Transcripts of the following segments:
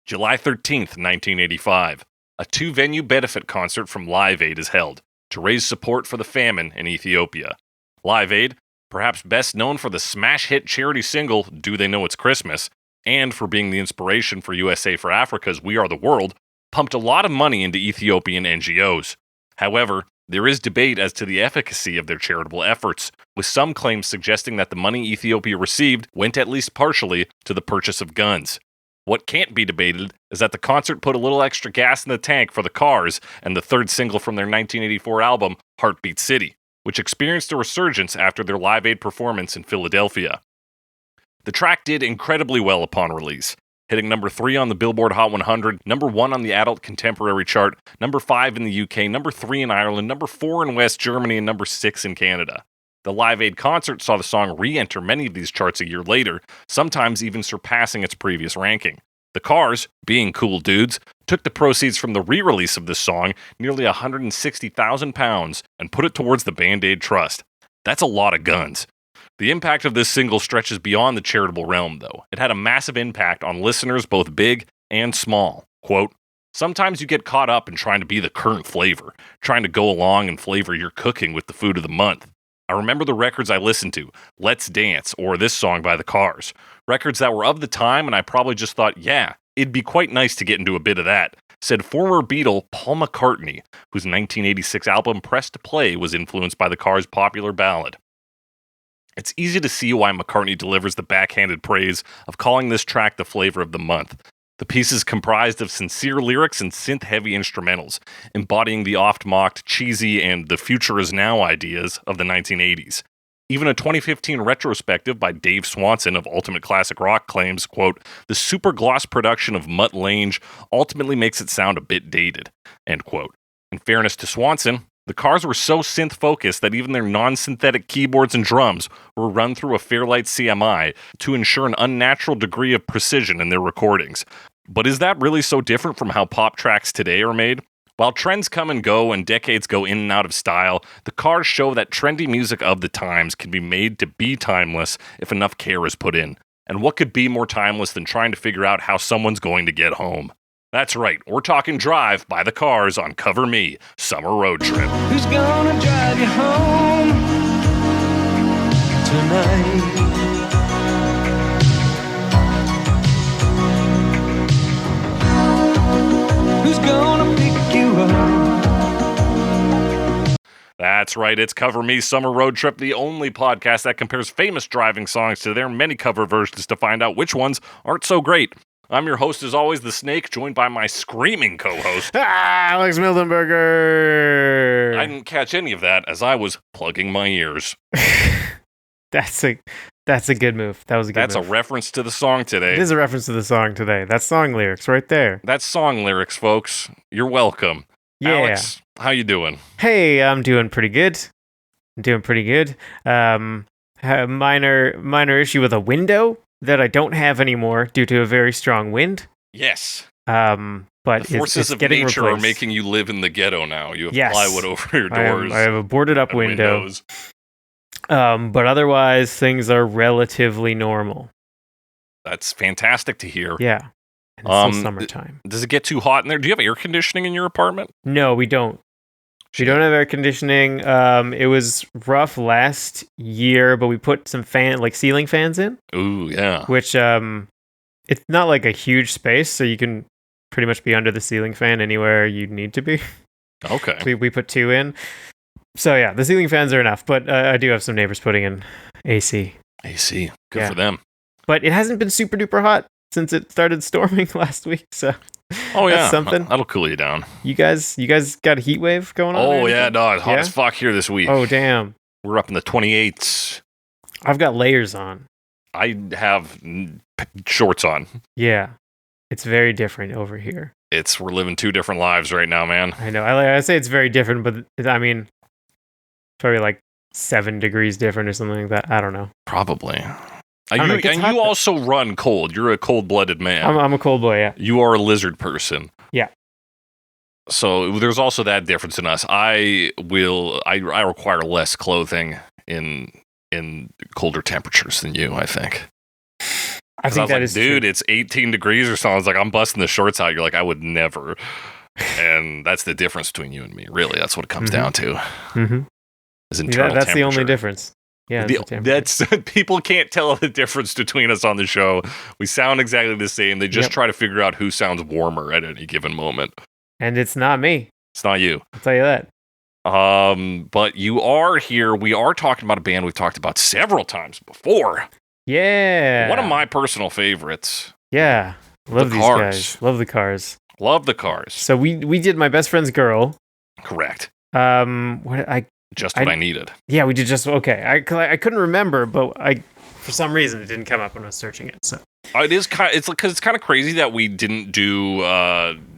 July 13th, 1985. A two-venue benefit concert from Live Aid is held to raise support for the famine in Ethiopia. Live Aid, perhaps best known for the smash hit charity single Do They Know It's Christmas, and for being the inspiration for USA for Africa's We Are the World, pumped a lot of money into Ethiopian NGOs. However, there is debate as to the efficacy of their charitable efforts, with some claims suggesting that the money Ethiopia received went at least partially to the purchase of guns. What can't be debated is that the concert put a little extra gas in the tank for the Cars and the third single from their 1984 album, Heartbeat City, which experienced a resurgence after their Live Aid performance in Philadelphia. The track did incredibly well upon release, hitting number 3 on the Billboard Hot 100, number 1 on the Adult Contemporary chart, number 5 in the UK, number 3 in Ireland, number 4 in West Germany, and number 6 in Canada. The Live Aid concert saw the song re-enter many of these charts a year later, sometimes even surpassing its previous ranking. The Cars, being cool dudes, took the proceeds from the re-release of this song, nearly £160,000, and put it towards the Band-Aid Trust. That's a lot of guns. The impact of this single stretches beyond the charitable realm, though. It had a massive impact on listeners both big and small. Quote, "Sometimes you get caught up in trying to be the current flavor, trying to go along and flavor your cooking with the food of the month. I remember the records I listened to, Let's Dance, or this song by the Cars. Records that were of the time, and I probably just thought, yeah, it'd be quite nice to get into a bit of that," said former Beatle Paul McCartney, whose 1986 album Press to Play was influenced by the Cars' popular ballad. It's easy to see why McCartney delivers the backhanded praise of calling this track the flavor of the month. The piece is comprised of sincere lyrics and synth-heavy instrumentals, embodying the oft-mocked, cheesy, and the future is now ideas of the 1980s. Even a 2015 retrospective by Dave Swanson of Ultimate Classic Rock claims, quote, "The super gloss production of Mutt Lange ultimately makes it sound a bit dated," end quote. In fairness to Swanson, the Cars were so synth-focused that even their non-synthetic keyboards and drums were run through a Fairlight CMI to ensure an unnatural degree of precision in their recordings. But is that really so different from how pop tracks today are made? While trends come and go and decades go in and out of style, the Cars show that trendy music of the times can be made to be timeless if enough care is put in. And what could be more timeless than trying to figure out how someone's going to get home? That's right, we're talking Drive by the Cars on Cover Me, Summer Road Trip. Who's gonna drive you home tonight? Who's gonna pick you up? That's right, it's Cover Me, Summer Road Trip, the only podcast that compares famous driving songs to their many cover versions to find out which ones aren't so great. I'm your host, as always, The Snake, joined by my screaming co-host, Alex Mildenberger. I didn't catch any of that as I was plugging my ears. That's a good move. That was a good move. That's a reference to the song today. It is a reference to the song today. That's song lyrics right there. That's song lyrics, folks. You're welcome. Yeah. Alex, how you doing? Hey, I'm doing pretty good. Minor issue with a window that I don't have anymore due to a very strong wind. Yes. But The forces it's of getting nature replaced. are making you live in the ghetto now. You have Yes. plywood over your doors. I have a boarded up and window. windows. But otherwise, things are relatively normal. That's fantastic to hear. Yeah. And it's still summertime. Does it get too hot in there? Do you have air conditioning in your apartment? No, we don't. We don't have air conditioning. It was rough last year, but we put some ceiling fans in. Ooh, yeah. Which it's not like a huge space, so you can pretty much be under the ceiling fan anywhere you need to be. Okay. We put 2 in. So yeah, the ceiling fans are enough, but I do have some neighbors putting in AC. AC. Good Yeah. for them. But it hasn't been super duper hot since it started storming last week, so Oh, yeah. that's something. That'll cool you down. You guys got a heat wave going on? Oh, or yeah. anything? No, it's hot Yeah? as fuck here this week. Oh, damn. We're up in the 28s. I've got layers on. I have shorts on. Yeah. It's very different over here. We're living 2 different lives right now, man. I know. I say it's very different, but I mean, probably like 7 degrees different or something like that. I don't know. Probably. don't know, it gets hot You also run cold. You're a cold-blooded man. I'm a cold boy, yeah. You are a lizard person. Yeah. So there's also that difference in us. I require less clothing in colder temperatures than you, I think. I I think was that like, is dude, true. it's 18 degrees or something. I was like, I'm busting the shorts out. You're like, I would never. And that's the difference between you and me. Really, that's what it comes down to. Mm-hmm. Is internal That's the only temperature. difference. Yeah, it's the temperature. That's people can't tell the difference between us on the show. We sound exactly the same. They just try to figure out who sounds warmer at any given moment. And it's not me. It's not you. I'll tell you that. But you are here. We are talking about a band we've talked about several times before. Yeah. One of my personal favorites. Yeah. Love The these Cars. guys. Love the Cars. Love the Cars. So we did My Best Friend's Girl. Correct. Just what I needed. Yeah, we did just okay. I couldn't remember, but for some reason it didn't come up when I was searching it. So It's kind of crazy that we didn't do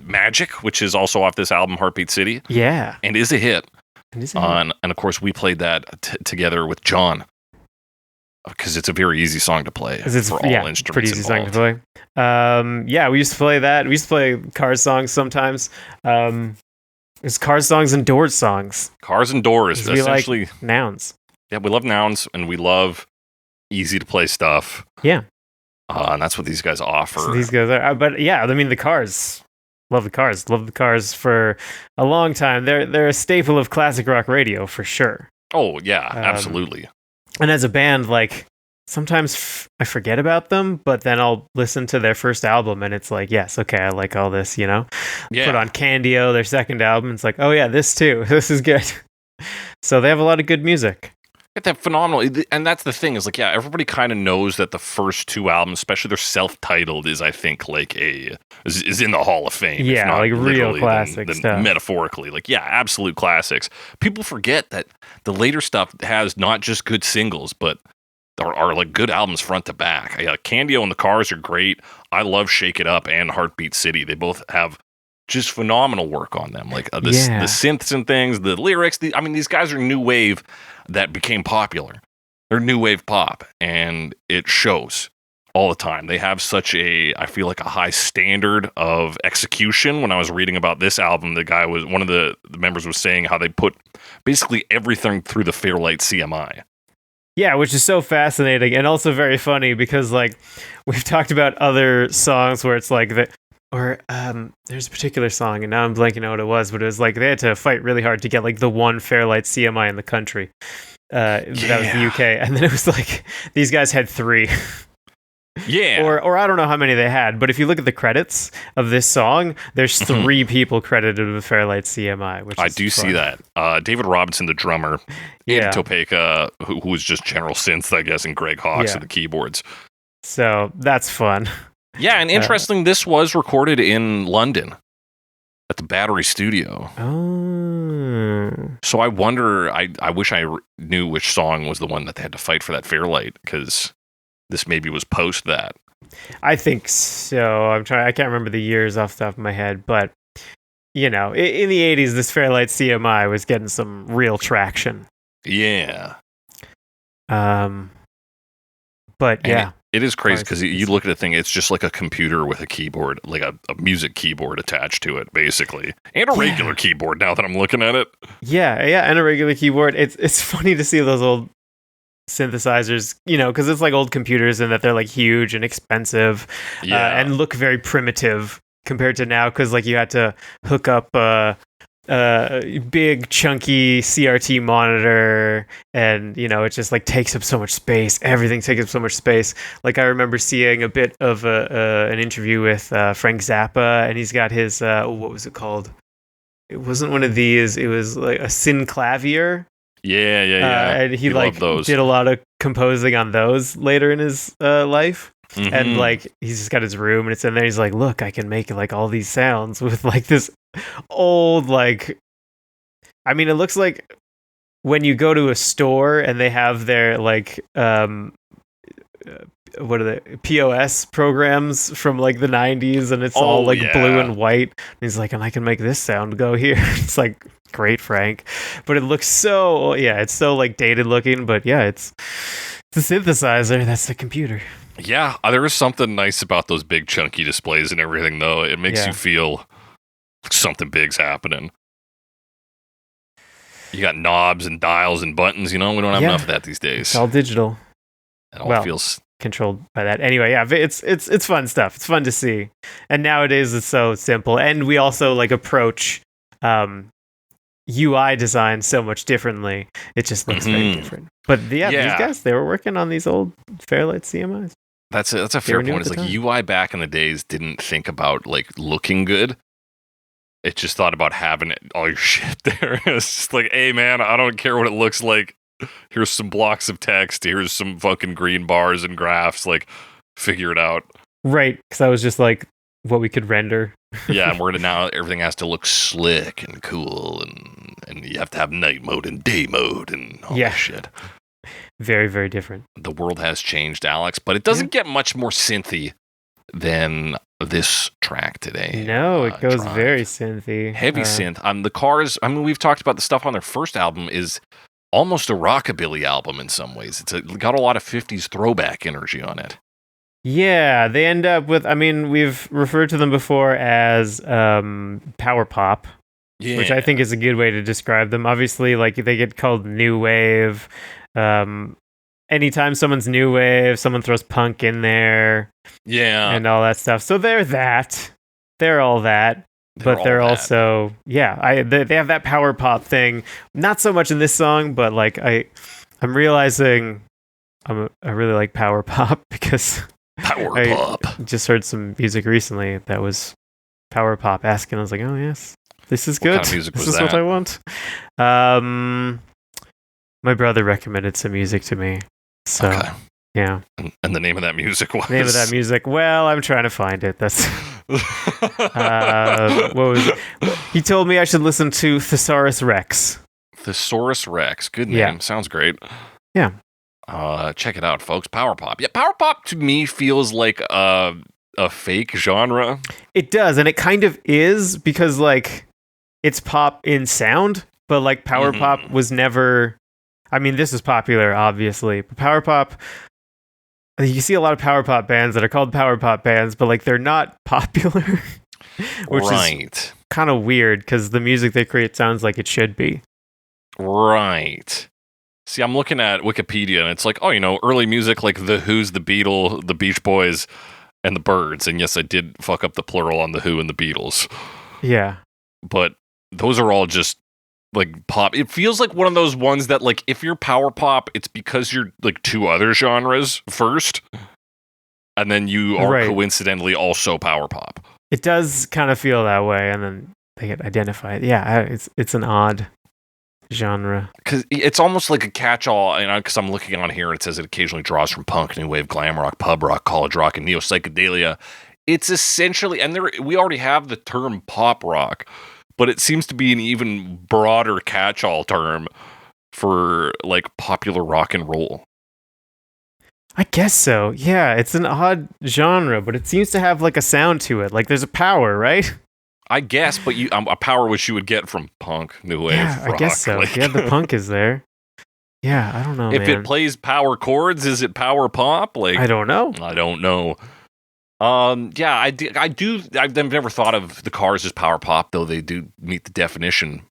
Magic, which is also off this album, Heartbeat City. Yeah, and is a hit. And of course, we played that together with John because it's a very easy song to play for all instruments. Pretty easy involved. song to play. Yeah, we used to play that. We used to play Cars songs sometimes. It's Cars songs and Doors songs. Cars and Doors, We essentially. like nouns. Yeah, we love nouns and we love easy to play stuff. Yeah, and that's what these guys offer. so these guys are. But yeah, I mean the Cars. Love the Cars. Love the Cars for a long time. They're a staple of classic rock radio for sure. Oh yeah, absolutely. And as a band, like sometimes I forget about them, but then I'll listen to their first album and it's like, yes, okay, I like all this, you know? Yeah. Put on Candio, their second album. It's like, oh yeah, this too. This is good. So they have a lot of good music. Get that phenomenal, and that's the thing is like, yeah, everybody kind of knows that the first two albums, especially their self-titled, is I think like is in the Hall of Fame. Yeah, if not like real literally, classic then stuff. Metaphorically, like yeah, absolute classics. People forget that the later stuff has not just good singles, but are like good albums front to back. Yeah, Candio and the Cars are great. I love Shake It Up and Heartbeat City. They both have just phenomenal work on them. Like the synths and things, the lyrics. These guys are new wave that became popular. They're new wave pop, and it shows all the time. They have such I feel like a high standard of execution. When I was reading about this album, one of the members was saying how they put basically everything through the Fairlight CMI. Yeah, which is so fascinating and also very funny because like we've talked about other songs where it's like that. Or there's a particular song, and now I'm blanking out what it was, but it was like they had to fight really hard to get like the one Fairlight CMI in the country. That was the UK, and then it was like these guys had 3. Yeah. Or I don't know how many they had, but if you look at the credits of this song, there's 3 people credited with Fairlight CMI. Which I is do fun. see that. David Robinson, the drummer, Yeah. Andy Topeka, who was just general synths, I guess, and Greg Hawkes at the keyboards. So that's fun. Yeah, and interesting, this was recorded in London at the Battery Studio. Oh. So I wonder, I wish I knew which song was the one that they had to fight for that Fairlight, because this maybe was post that. I think so. I can't remember the years off the top of my head, but you know, in the 80s, this Fairlight CMI was getting some real traction. Yeah. But yeah. It is crazy because you look at a thing, it's just like a computer with a keyboard, like a music keyboard attached to it, basically. And a regular keyboard now that I'm looking at it. Yeah, and a regular keyboard. It's funny to see those old synthesizers, you know, because it's like old computers and that they're like huge and expensive and look very primitive compared to now because like you had to hook up big chunky CRT monitor and you know it just like takes up so much space. Everything takes up so much space. Like I remember seeing a bit of an interview with Frank Zappa, and he's got his what was it called? It wasn't one of these. It was like a synclavier. Yeah. And he like did a lot of composing on those later in his life. Mm-hmm. And like he's just got his room and it's in there. He's like, look, I can make like all these sounds with like this old like. I mean, it looks like when you go to a store and they have their like what are they POS programs from like the 90s and it's all like blue and white. And he's like, and I can make this sound go here. It's like, great, Frank. But it looks so it's so like dated looking, but yeah, it's a synthesizer. That's the computer. Yeah, there is something nice about those big chunky displays and everything, though. It makes you feel like something big's happening. You got knobs and dials and buttons, you know? We don't have enough of that these days. It's all digital. It all feels controlled by that. Anyway, yeah, it's fun stuff. It's fun to see. And nowadays it's so simple. And we also like approach UI design so much differently. It just looks very different. But these guys, they were working on these old Fairlight CMIs. That's a fair point. It's like UI back in the days didn't think about like looking good. It just thought about having all your shit there. It's just like, hey man, I don't care what it looks like. Here's some blocks of text. Here's some fucking green bars and graphs. Like, figure it out. Right, because that was just like what we could render. Yeah, and we're gonna now everything has to look slick and cool, and you have to have night mode and day mode and all that shit. Very, very different. The world has changed, Alex, but it doesn't get much more synthy than this track today. No, it goes very synthy. Heavy synth. The Cars, I mean, we've talked about the stuff on their first album is almost a rockabilly album in some ways. It's got a lot of 50s throwback energy on it. Yeah, they end up with, I mean, we've referred to them before as power pop, which I think is a good way to describe them. Obviously, like, they get called new wave. Anytime someone's new wave, someone throws punk in there. Yeah. And all that stuff. So they're that. They're all that. But they're also, they have that power pop thing. Not so much in this song, but like I'm realizing I really like power pop because I just heard some music recently that was power pop asking. I was like, oh yes, this is good. What kind of music was this is what I want. My brother recommended some music to me. So yeah. And the name of that music was? Name of that music. Well, I'm trying to find it. That's what was it? He told me I should listen to Thesaurus Rex. Thesaurus Rex. Good name. Sounds great. Yeah. Check it out, folks. Power pop. Yeah, power pop to me feels like a fake genre. It does, and it kind of is because like it's pop in sound, but like power pop was never. I mean, this is popular, obviously, but power pop. You see a lot of power pop bands that are called power pop bands, but like they're not popular, which is kind of weird because the music they create sounds like it should be. Right. See, I'm looking at Wikipedia and it's like, oh, early music like The Who's, The Beatles, The Beach Boys, and The Byrds. And yes, I did fuck up the plural on The Who and The Beatles. Yeah. But those are all just like pop. It feels like one of those ones that like if you're power pop, it's because you're like two other genres first, and then you are coincidentally also power pop. It does kind of feel that way, and then they get identified. Yeah, it's an odd genre because it's almost like a catch-all. Because I'm looking on here, it says it occasionally draws from punk, new wave, glam rock, pub rock, college rock, and neo psychedelia. It's essentially, and we already have the term pop rock. But it seems to be an even broader catch-all term for like popular rock and roll. I guess so. Yeah, it's an odd genre, but it seems to have like a sound to it. Like there's a power, right? I guess, but a power which you would get from punk, new wave, rock. I guess so. Like, yeah, the punk is there. Yeah, I don't know. If it plays power chords, is it power pop? Like I don't know. Yeah, I've never thought of the Cars as power pop, though they do meet the definition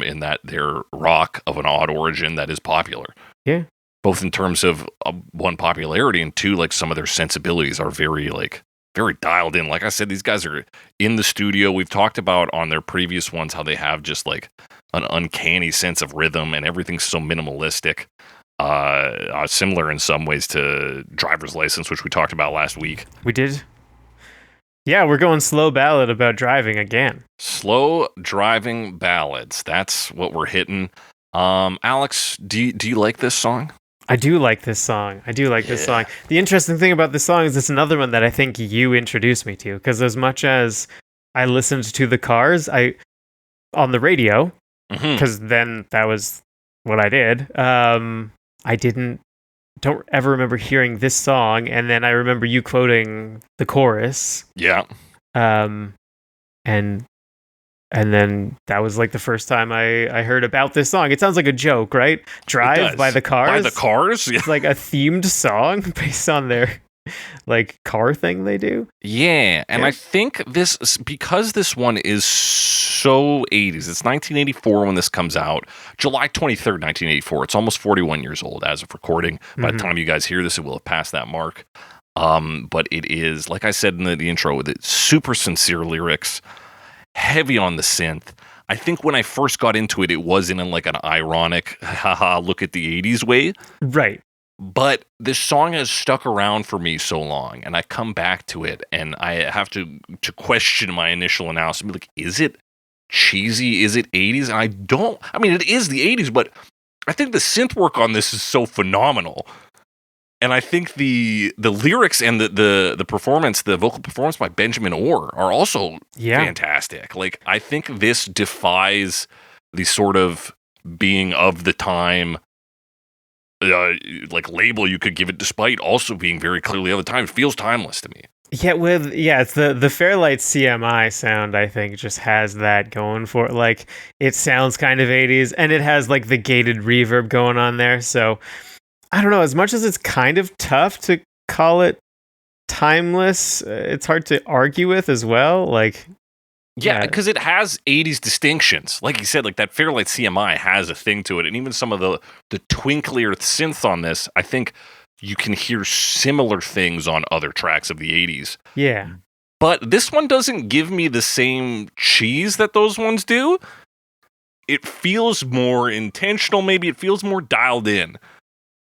in that they're rock of an odd origin that is popular. Yeah. Both in terms of one, popularity, and two, like some of their sensibilities are very dialed in. Like I said, these guys are in the studio. We've talked about on their previous ones how they have just like an uncanny sense of rhythm and everything's so minimalistic. Similar in some ways to Driver's License, which we talked about last week. We did. Yeah, we're going slow ballad about driving again. Slow driving ballads. That's what we're hitting. Alex, do you like this song? I do like this song. This song. The interesting thing about this song is it's another one that I think you introduced me to, because as much as I listened to the Cars, on the radio, because then that was what I did. I don't ever remember hearing this song, and then I remember you quoting the chorus. Yeah. And then that was like the first time I heard about this song. It sounds like a joke, right? Drive by the Cars. By the Cars? Yeah. It's like a themed song based on their like car thing they do. Yeah, and Yeah. I think because this one is so 80s. It's 1984 when this comes out, July 23rd, 1984. It's almost 41 years old as of recording. By the time you guys hear this, it will have passed that mark. But it is, like I said in the intro, with it super sincere lyrics, heavy on the synth. I think when I first got into it, it was in like an ironic, haha, look at the 80s way. Right. But this song has stuck around for me so long, and I come back to it, and I have to question my initial analysis. Be like, is it cheesy? Is it 80s? And I mean, it is the 80s, but I think the synth work on this is so phenomenal. And I think the lyrics and the performance, the vocal performance by Benjamin Orr are also fantastic. Like, I think this defies the sort of being of the time like label you could give it, despite also being very clearly of the time. It feels timeless to me. Yeah, it's the Fairlight CMI sound, I think, just has that going for it. Like, it sounds kind of 80s, and it has like the gated reverb going on there. So I don't know, as much as it's kind of tough to call it timeless, it's hard to argue with as well. Like, yeah, because it has 80s distinctions. Like you said, like that Fairlight CMI has a thing to it. And even some of the twinklier synth on this, I think you can hear similar things on other tracks of the 80s. Yeah. But this one doesn't give me the same cheese that those ones do. It feels more intentional, maybe. It feels more dialed in.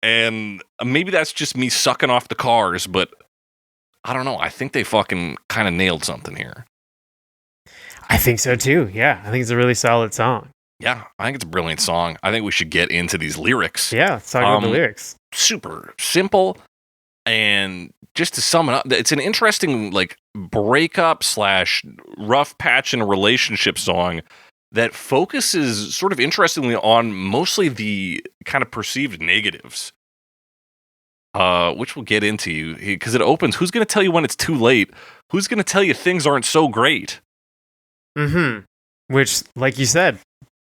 And maybe that's just me sucking off the Cars, but I don't know. I think they fucking kind of nailed something here. I think so too. Yeah, I think it's a really solid song. Yeah, I think it's a brilliant song. I think we should get into these lyrics. Yeah, let's talk about the lyrics. Super simple, and just to sum it up, it's an interesting like breakup / rough patch in a relationship song that focuses sort of interestingly on mostly the kind of perceived negatives, which we'll get into, because it opens, who's going to tell you when it's too late? Who's going to tell you things aren't so great? Mm-hmm. Which, like you said,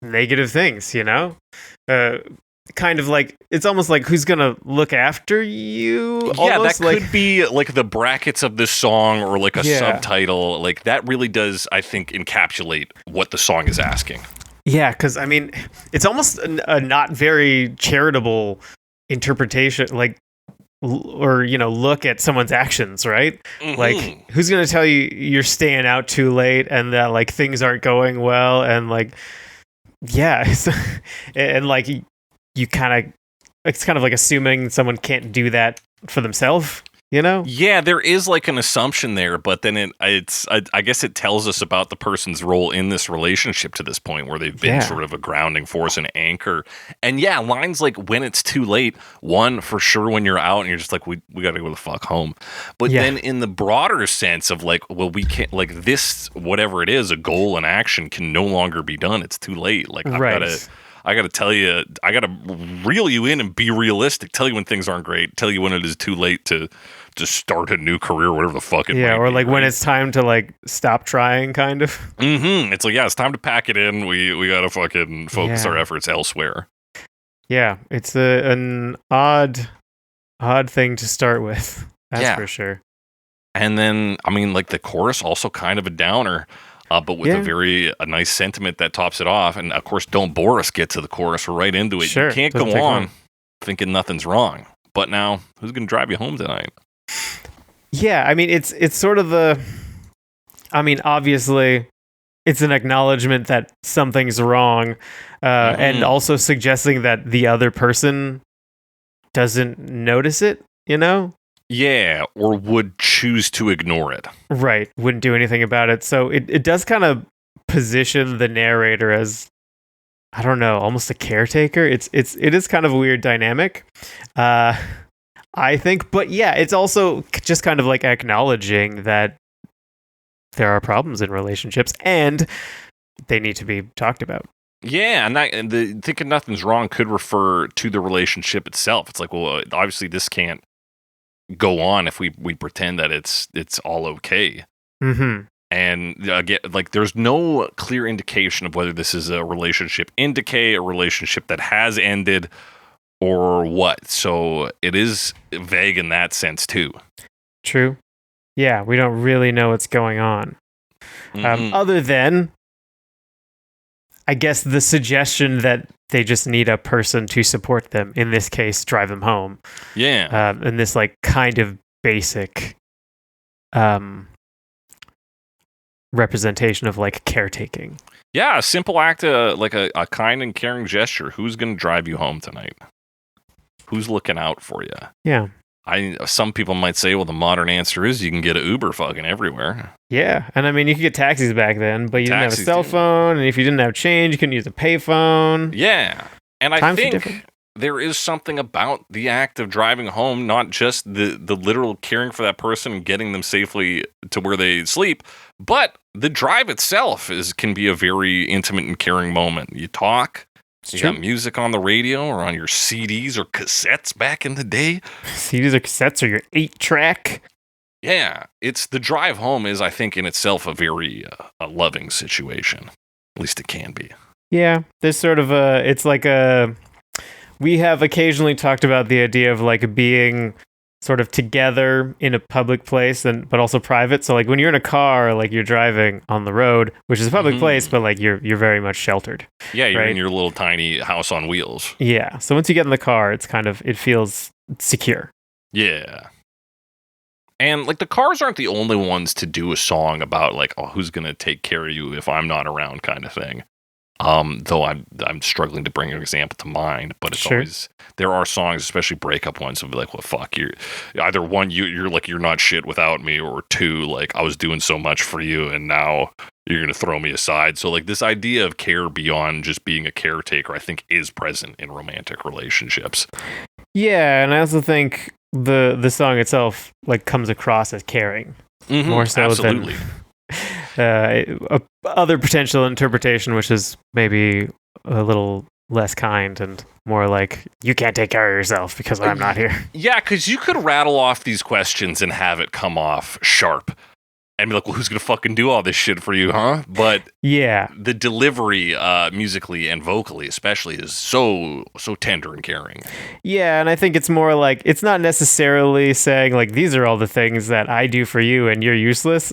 negative things, you know? Kind of like, it's almost like, who's going to look after you? Yeah, almost that could be like the brackets of this song or like a subtitle. Like, that really does, I think, encapsulate what the song is asking. Yeah, because, I mean, it's almost a not very charitable interpretation, like, or, you know, look at someone's actions, right? Mm-hmm. Like, who's going to tell you you're staying out too late and that, like, things aren't going well? And, like, yeah. And, like, you kind of, it's kind of like assuming someone can't do that for themselves, you know? Yeah, there is like an assumption there, but then I guess it tells us about the person's role in this relationship to this point, where they've been sort of a grounding force and anchor. And yeah, lines like when it's too late, one for sure when you're out and you're just like, we got to go the fuck home. But then in the broader sense of like, well, we can't, like this, whatever it is, a goal and action can no longer be done. It's too late. Like I got to tell you, I got to reel you in and be realistic. Tell you when things aren't great. Tell you when it is too late to start a new career, whatever the fuck it might or be, like when it's time to like stop trying, kind of. Mm-hmm. It's like, yeah, it's time to pack it in. We got to fucking focus our efforts elsewhere. Yeah, it's an odd thing to start with. That's for sure. And then, I mean, like the chorus also kind of a downer. But with a nice sentiment that tops it off. And of course, don't bore us, get to the chorus. We're right into it. Sure, you can't go on thinking nothing's wrong. But now, who's going to drive you home tonight? Yeah, I mean, it's sort of obviously, it's an acknowledgement that something's wrong, and also suggesting that the other person doesn't notice it, you know? Yeah, or would choose to ignore it. Right, wouldn't do anything about it. So it does kind of position the narrator as, I don't know, almost a caretaker. It is kind of a weird dynamic, I think. But yeah, it's also just kind of like acknowledging that there are problems in relationships and they need to be talked about. Yeah, and the thinking nothing's wrong could refer to the relationship itself. It's like, well, obviously this can't go on if we pretend that it's all okay. Mm-hmm. And again, like there's no clear indication of whether this is a relationship in decay, a relationship that has ended, or what. So it is vague in that sense too. True. Yeah, we don't really know what's going on. Mhm. Other than, I guess, the suggestion that they just need a person to support them. In this case, drive them home. Yeah. And this like kind of basic representation of like caretaking. Yeah, a simple act of like a kind and caring gesture. Who's going to drive you home tonight? Who's looking out for you? Yeah. Some people might say, well, the modern answer is you can get an Uber fucking everywhere. Yeah. And I mean, you could get taxis back then, but you didn't have a Taxis, cell too. phone. And if you didn't have change, you couldn't use a payphone. Yeah. And I Times are think different. there is something about the act of driving home, not just the literal caring for that person and getting them safely to where they sleep, but the drive itself can be a very intimate and caring moment. You talk, It's you true. got music on the radio or on your CDs or cassettes back in the day. CDs or cassettes or your 8-track. Yeah, it's the drive home is, I think, in itself a very a loving situation. At least it can be. Yeah. There's sort of it's like we have occasionally talked about the idea of like being sort of together in a public place but also private. So like when you're in a car, like you're driving on the road, which is a public place, but like you're very much sheltered. Yeah, you're Right. in your little tiny house on wheels. Yeah. So once you get in the car, it feels secure. Yeah. And like the cars aren't the only ones to do a song about like, oh, who's gonna take care of you if I'm not around kind of thing. Though I'm struggling to bring an example to mind, but it's Sure. always there are songs, especially breakup ones, of like, well, fuck, you're either one, you're like you're not shit without me, or two, like I was doing so much for you and now you're gonna throw me aside. So like this idea of care beyond just being a caretaker, I think, is present in romantic relationships. Yeah, and I also think the song itself like comes across as caring more so Absolutely. than other potential interpretation, which is maybe a little less kind and more like you can't take care of yourself because I'm not here. Yeah, because you could rattle off these questions and have it come off sharp and be like, well, who's going to fucking do all this shit for you, huh? But Yeah, the delivery, musically and vocally especially, is so tender and caring. yeah, and I think it's more like it's not necessarily saying like these are all the things that I do for you and you're useless.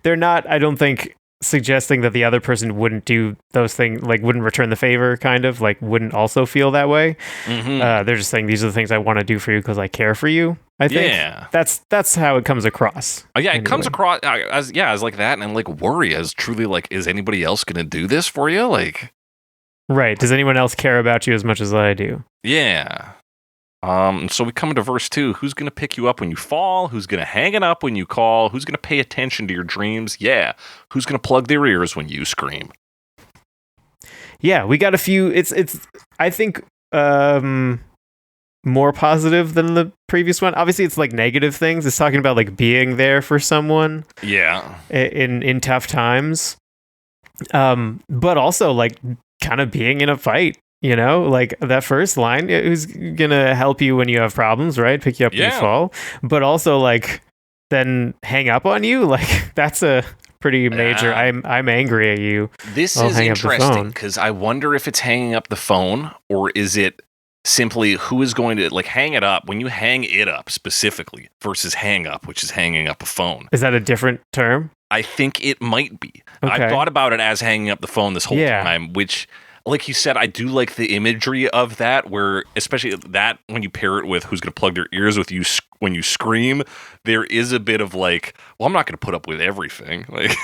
They're not, I don't think, suggesting that the other person wouldn't do those things, like wouldn't return the favor, kind of like wouldn't also feel that way. They're just saying these are the things I want to do for you because I care for you. I think Yeah. that's how it comes across. Oh, yeah, it anyway. comes across as like that, and like worry as truly like, is anybody else going to do this for you? Like, Right. Does anyone else care about you as much as I do? yeah. So we come into verse 2. Who's going to pick you up when you fall? Who's going to hang it up when you call? Who's going to pay attention to your dreams? Yeah. Who's going to plug their ears when you scream? Yeah, we got a few. It's I think more positive than the previous one. Obviously, it's like negative things. It's talking about like being there for someone Yeah. in tough times. But also like kind of being in a fight. You know, like that first line, who's gonna help you when you have problems, right? Pick you up when Yeah. you fall. But also like then hang up on you. Like that's a pretty major. Yeah. I'm angry at you. This I'll is hang up the interesting phone. because I wonder if it's hanging up the phone, or is it simply who is going to like hang it up when you hang it up specifically versus hang up, which is hanging up a phone. Is that a different term? I think it might be. Okay. I've thought about it as hanging up the phone this whole Yeah. time, which, like you said, I do like the imagery of that, where especially that when you pair it with who's going to plug their ears with you when you scream, there is a bit of like, well, I'm not going to put up with everything. Like,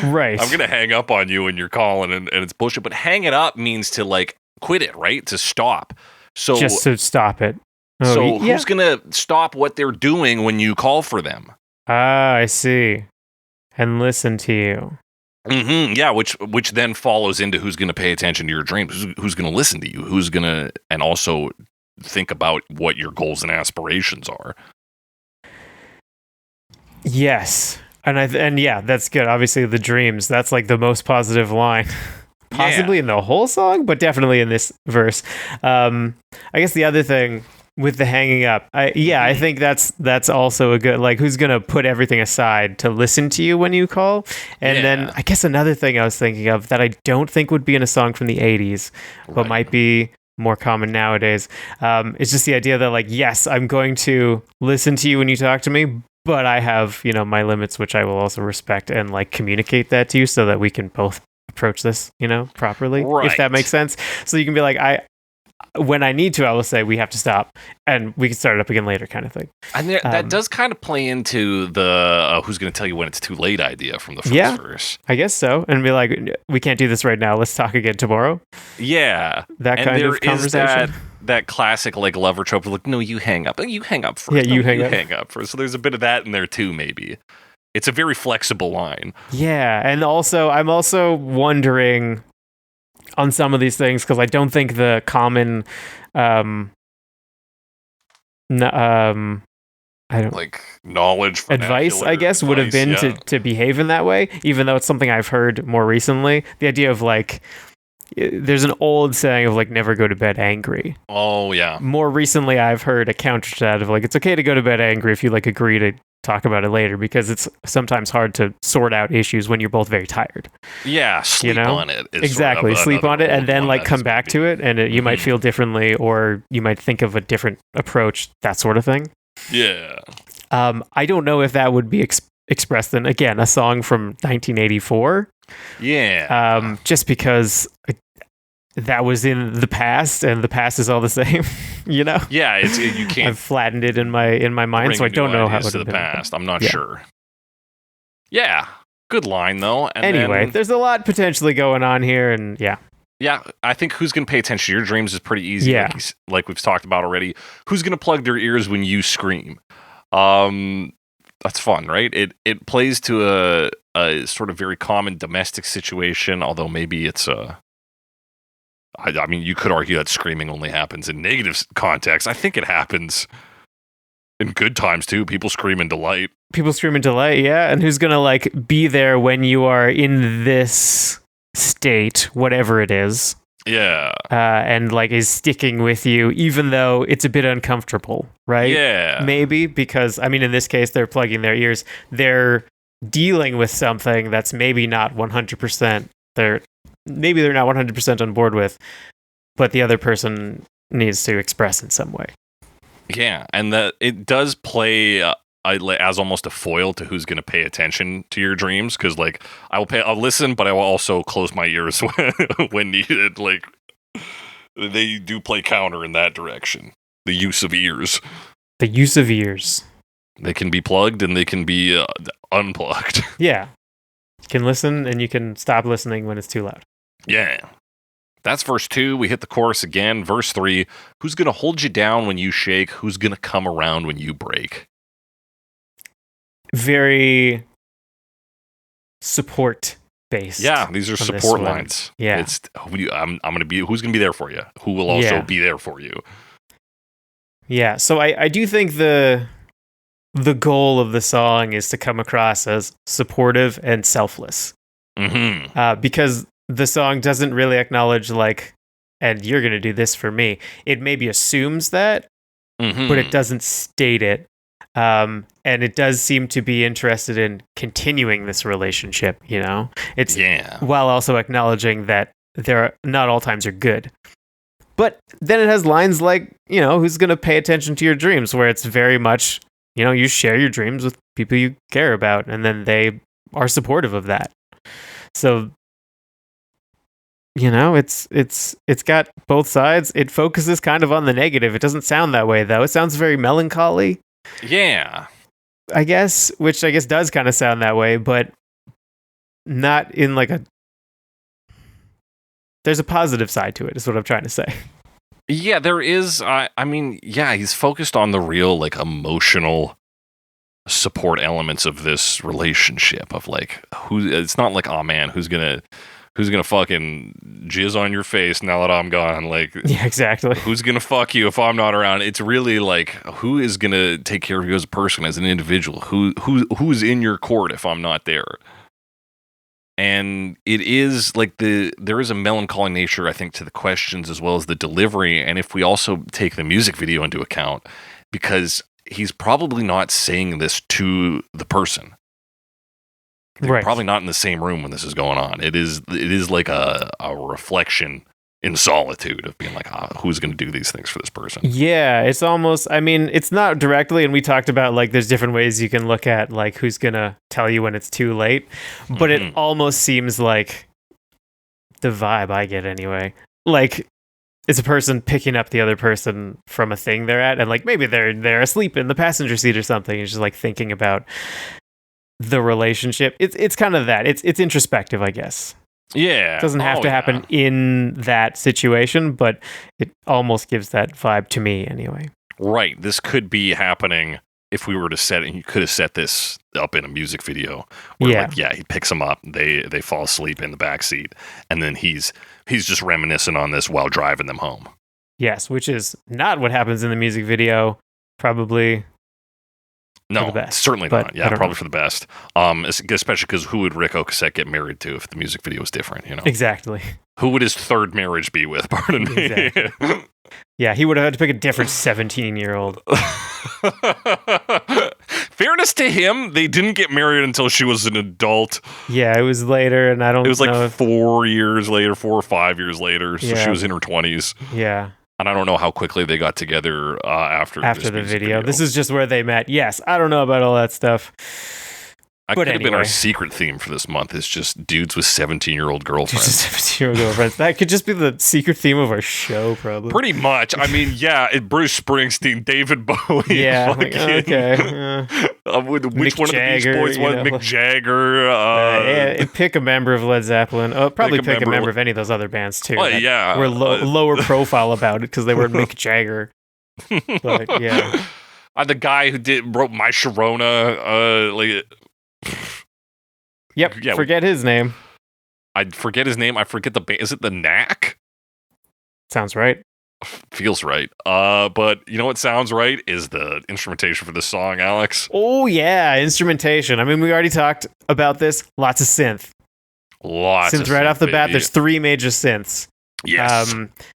Right. I'm going to hang up on you when you're calling and it's bullshit. But hang it up means to like quit it, right? To stop. So, just to stop it. Oh, so yeah. who's going to stop what they're doing when you call for them? Ah, I see. And listen to you. Yeah, which then follows into who's going to pay attention to your dreams, who's going to listen to you, who's going to, and also think about what your goals and aspirations are. Yes. And yeah, that's good. Obviously the dreams, that's like the most positive line. Possibly in the whole song, but definitely in this verse. I guess the other thing with the hanging up, I think that's also a good, like, who's gonna put everything aside to listen to you when you call. And then I guess another thing I was thinking of that I don't think would be in a song from the 80s, but might be more common nowadays. It's just the idea that like, yes, I'm going to listen to you when you talk to me, but I have, my limits, which I will also respect and like communicate that to you so that we can both approach this, properly, if that Right. makes sense. So you can be like, when I need to, I will say we have to stop and we can start it up again later kind of thing. And that does kind of play into the who's going to tell you when it's too late idea from the first verse. I guess so. And be like, we can't do this right now. Let's talk again tomorrow. Yeah. That kind of conversation. That classic like lover trope of like, no, you hang up. You hang up first. Yeah, you hang up first. So there's a bit of that in there too, maybe. It's a very flexible line. Yeah. And also, I'm also wondering on some of these things, because I don't think the common I don't like knowledge advice, I guess, would have been to behave in that way, even though it's something I've heard more recently. The idea of like, there's an old saying of like, never go to bed angry. Oh yeah. More recently, I've heard a counter to that of like, it's okay to go to bed angry if you like agree to talk about it later, because it's sometimes hard to sort out issues when you're both very tired. Yeah, sleep on it. Exactly, sleep on it and then like come back to it, and you might feel differently, or you might think of a different approach, that sort of thing. Yeah. I don't know if that would be expressed in, again, a song from 1984. Yeah. Just because that was in the past, and the past is all the same, Yeah, you can't. I've flattened it in my mind, so I don't know how it would have been. Past. I'm not sure. Yeah, good line though. And anyway, there's a lot potentially going on here, and yeah, I think who's going to pay attention to your dreams is pretty easy. Yeah, like we've talked about already. Who's going to plug their ears when you scream? That's fun, right? It plays to a sort of very common domestic situation, although maybe it's a. I mean, you could argue that screaming only happens in negative contexts. I think it happens in good times too. People scream in delight. Yeah. And who's gonna like be there when you are in this state, whatever it is? Yeah. And like is sticking with you, even though it's a bit uncomfortable, right? Yeah. Maybe because, I mean, in this case, they're plugging their ears. They're dealing with something that's maybe not 100%. Maybe they're not 100% on board with, but the other person needs to express in some way. Yeah, and it does play as almost a foil to who's going to pay attention to your dreams, because like I'll listen, but I will also close my ears when needed. Like they do play counter in that direction. The use of ears. They can be plugged and they can be unplugged. Yeah, you can listen and you can stop listening when it's too loud. Yeah. That's verse 2. We hit the chorus again. Verse 3. Who's going to hold you down when you shake? Who's going to come around when you break? Very support based. Yeah, these are support lines. Yeah. It's I'm going to be, who's going to be there for you? Who will also be there for you? Yeah. So I do think the goal of the song is to come across as supportive and selfless. Mm-hmm. Because the song doesn't really acknowledge like, and you're going to do this for me. It maybe assumes that, but it doesn't state it. And it does seem to be interested in continuing this relationship, It's while also acknowledging that not all times are good. But then it has lines like, who's going to pay attention to your dreams, where it's very much, you share your dreams with people you care about, and then they are supportive of that. So, it's got both sides. It focuses kind of on the negative. It doesn't sound that way, though. It sounds very melancholy. Yeah. I guess, which I guess does kind of sound that way, but not in like there's a positive side to it, is what I'm trying to say. Yeah, there is. He's focused on the real, like, emotional support elements of this relationship of like, it's not like, oh man, who's gonna fucking jizz on your face now that I'm gone? Like, yeah, exactly. Who's gonna fuck you if I'm not around? It's really like, who is gonna take care of you as a person, as an individual? Who's in your court if I'm not there? And it is like there is a melancholy nature, I think, to the questions as well as the delivery. And if we also take the music video into account, because he's probably not saying this to the person. They're probably not in the same room when this is going on. It is like a reflection in solitude of being like, who's going to do these things for this person? Yeah, it's almost, I mean, it's not directly, and we talked about like there's different ways you can look at like who's going to tell you when it's too late, but it almost seems like the vibe I get anyway. Like it's a person picking up the other person from a thing they're at, and like maybe they're asleep in the passenger seat or something, and just like thinking about the relationship. It's kind of that. It's introspective, I guess. Yeah. It doesn't have to happen in that situation, but it almost gives that vibe to me anyway. Right. This could be happening if we were to set it, and you could have set this up in a music video where he picks them up, they fall asleep in the backseat, and then he's just reminiscing on this while driving them home. Yes, which is not what happens in the music video, probably. No, for the best, certainly not. Yeah, probably for the best. Especially because who would Rick Ocasek get married to if the music video was different? You know, exactly. Who would his third marriage be with? Pardon me. Exactly. Yeah, he would have had to pick a different 17-year-old. Fairness to him, they didn't get married until she was an adult. Yeah, it was later, and I don't know. It was like 4 years later, 4 or 5 years later. So she was in her 20s. Yeah. And I don't know how quickly they got together after the video. This is just where they met. Yes, I don't know about all that stuff. That could have been our secret theme for this month. Is just dudes with 17-year-old girlfriends. 17-year-old girlfriends. That could just be the secret theme of our show, probably. Pretty much. I mean, Bruce Springsteen, David Bowie. Yeah. Which Mick one Jagger, of these boys was Mick Jagger? Pick a member of Led Zeppelin. Oh, probably pick a member of any of those other bands too. Oh, yeah. We're lower profile about it because they were Mick Jagger. But yeah. The guy who wrote My Sharona, Yep. Yeah. Forget his name. I forget his name. I forget the band. Is it the Knack? Sounds right. Feels right. But you know what sounds right is the instrumentation for this song, Alex. Oh yeah, instrumentation. I mean, we already talked about this. Lots of synth. Synth right off the bat. There's 3 major synths. Yes.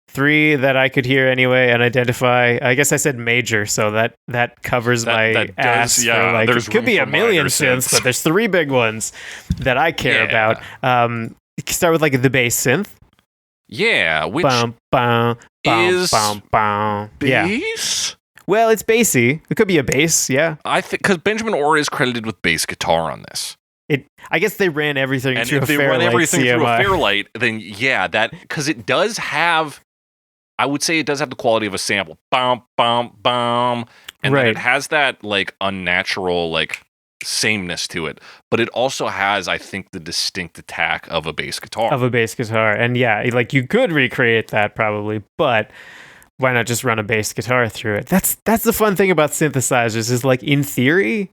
3 that I could hear anyway and identify. I guess I said major, so that covers my ass. Yeah, for it could be a million synths, but there's 3 big ones that I care about. You can start with like the bass synth. Yeah, which is bass. Yeah. Well, it's bassy. It could be a bass. Yeah, I think because Benjamin Orr is credited with bass guitar on this. I guess they ran everything through a Fairlight. And if they run everything CMI. through a Fairlight, then that because it does have. I would say it does have the quality of a sample. Bum, bum, bum. And then it has that like unnatural like sameness to it. But it also has, I think, the distinct attack of a bass guitar. And like you could recreate that probably, but why not just run a bass guitar through it? That's the fun thing about synthesizers is like in theory,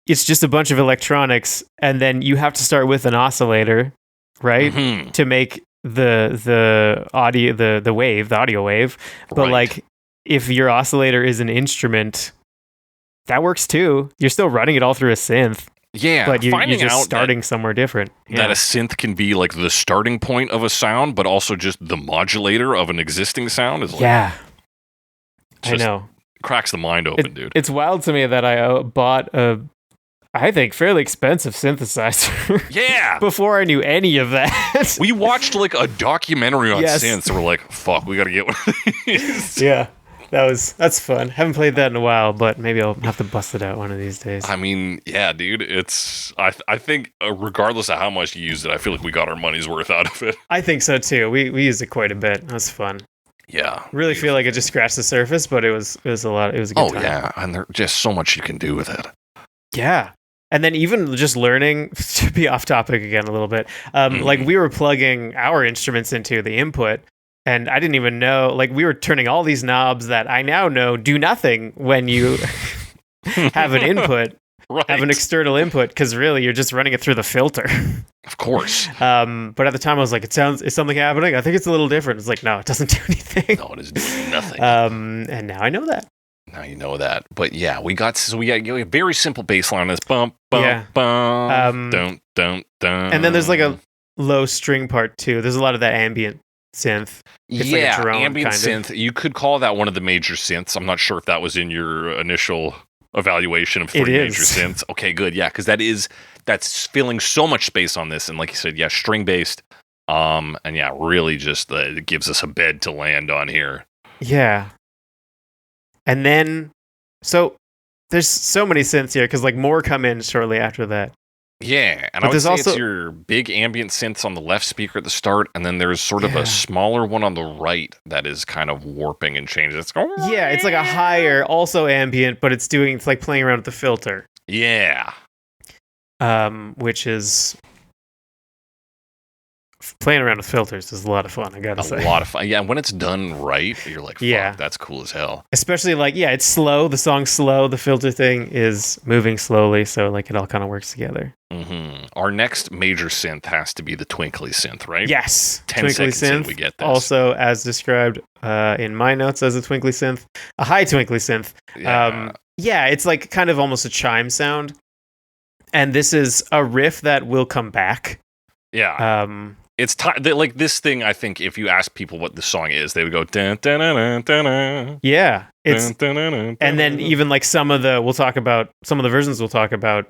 it's just a bunch of electronics and then you have to start with an oscillator, right? Mm-hmm. To make the audio the audio wave, but like if your oscillator is an instrument, that works too. You're still running it all through a synth, but you're just starting somewhere different. That a synth can be like the starting point of a sound, but also just the modulator of an existing sound is like I know, cracks the mind open, dude. It's wild to me that I bought a I think fairly expensive synthesizer. Yeah. Before I knew any of that. We watched like a documentary on synths and we're like, fuck, we gotta get one of these. Yeah. That's fun. Haven't played that in a while, but maybe I'll have to bust it out one of these days. I mean, yeah, dude, I think regardless of how much you used it, I feel like we got our money's worth out of it. I think so too. We used it quite a bit. That was fun. Yeah. Really feel like it just scratched the surface, but it was a lot. It was a good time. Oh yeah, and there's just so much you can do with it. Yeah. And then even just learning, to be off topic again a little bit, like we were plugging our instruments into the input, and I didn't even know, like we were turning all these knobs that I now know do nothing when you have an input, have an external input, because really you're just running it through the filter. Of course. But at the time I was like, is something happening? I think it's a little different. It's like, no, it doesn't do anything. No, it is doing nothing. And now I know that. Now you know that. But yeah, we got a very simple bass line. That's bump, bump, bump, dun, dun, dun. And then there's like a low string part too. There's a lot of that ambient synth. It's like a drone, ambient kind synth. You could call that one of the major synths. I'm not sure if that was in your initial evaluation of 3 major synths. Okay, good. Yeah, because that's filling so much space on this. And like you said, string based. And yeah, really just it gives us a bed to land on here. Yeah. And then, so there's so many synths here because like more come in shortly after that. Yeah, and But I would there's say also- it's your big ambient synths on the left speaker at the start, and then there's sort of Yeah. a smaller one on the right that is kind of warping and changing. It's going, Yeah, it's like a higher, also ambient, but it's like playing around with the filter, yeah. which is playing around with filters is a lot of fun. I gotta A say, lot of fun. Yeah, when it's done right, you're like, fuck, Yeah. that's cool as hell. especially like it's slow. The song's slow. The filter thing is moving slowly, so like it all kind of works together. Our next major synth has to be the twinkly synth, right? Yes, 10 twinkly seconds in, synth. we get this. Also, as described in my notes as a twinkly synth, a high twinkly synth. Yeah. It's like kind of almost a chime sound, and this is a riff that will come back. Yeah. It's time. Like this thing, I think if you ask people what the song is, they would go, dun, dun, dun, dun, dun, dun, Yeah, it's dun, dun, dun, dun, and then dun. even like some of the versions we'll talk about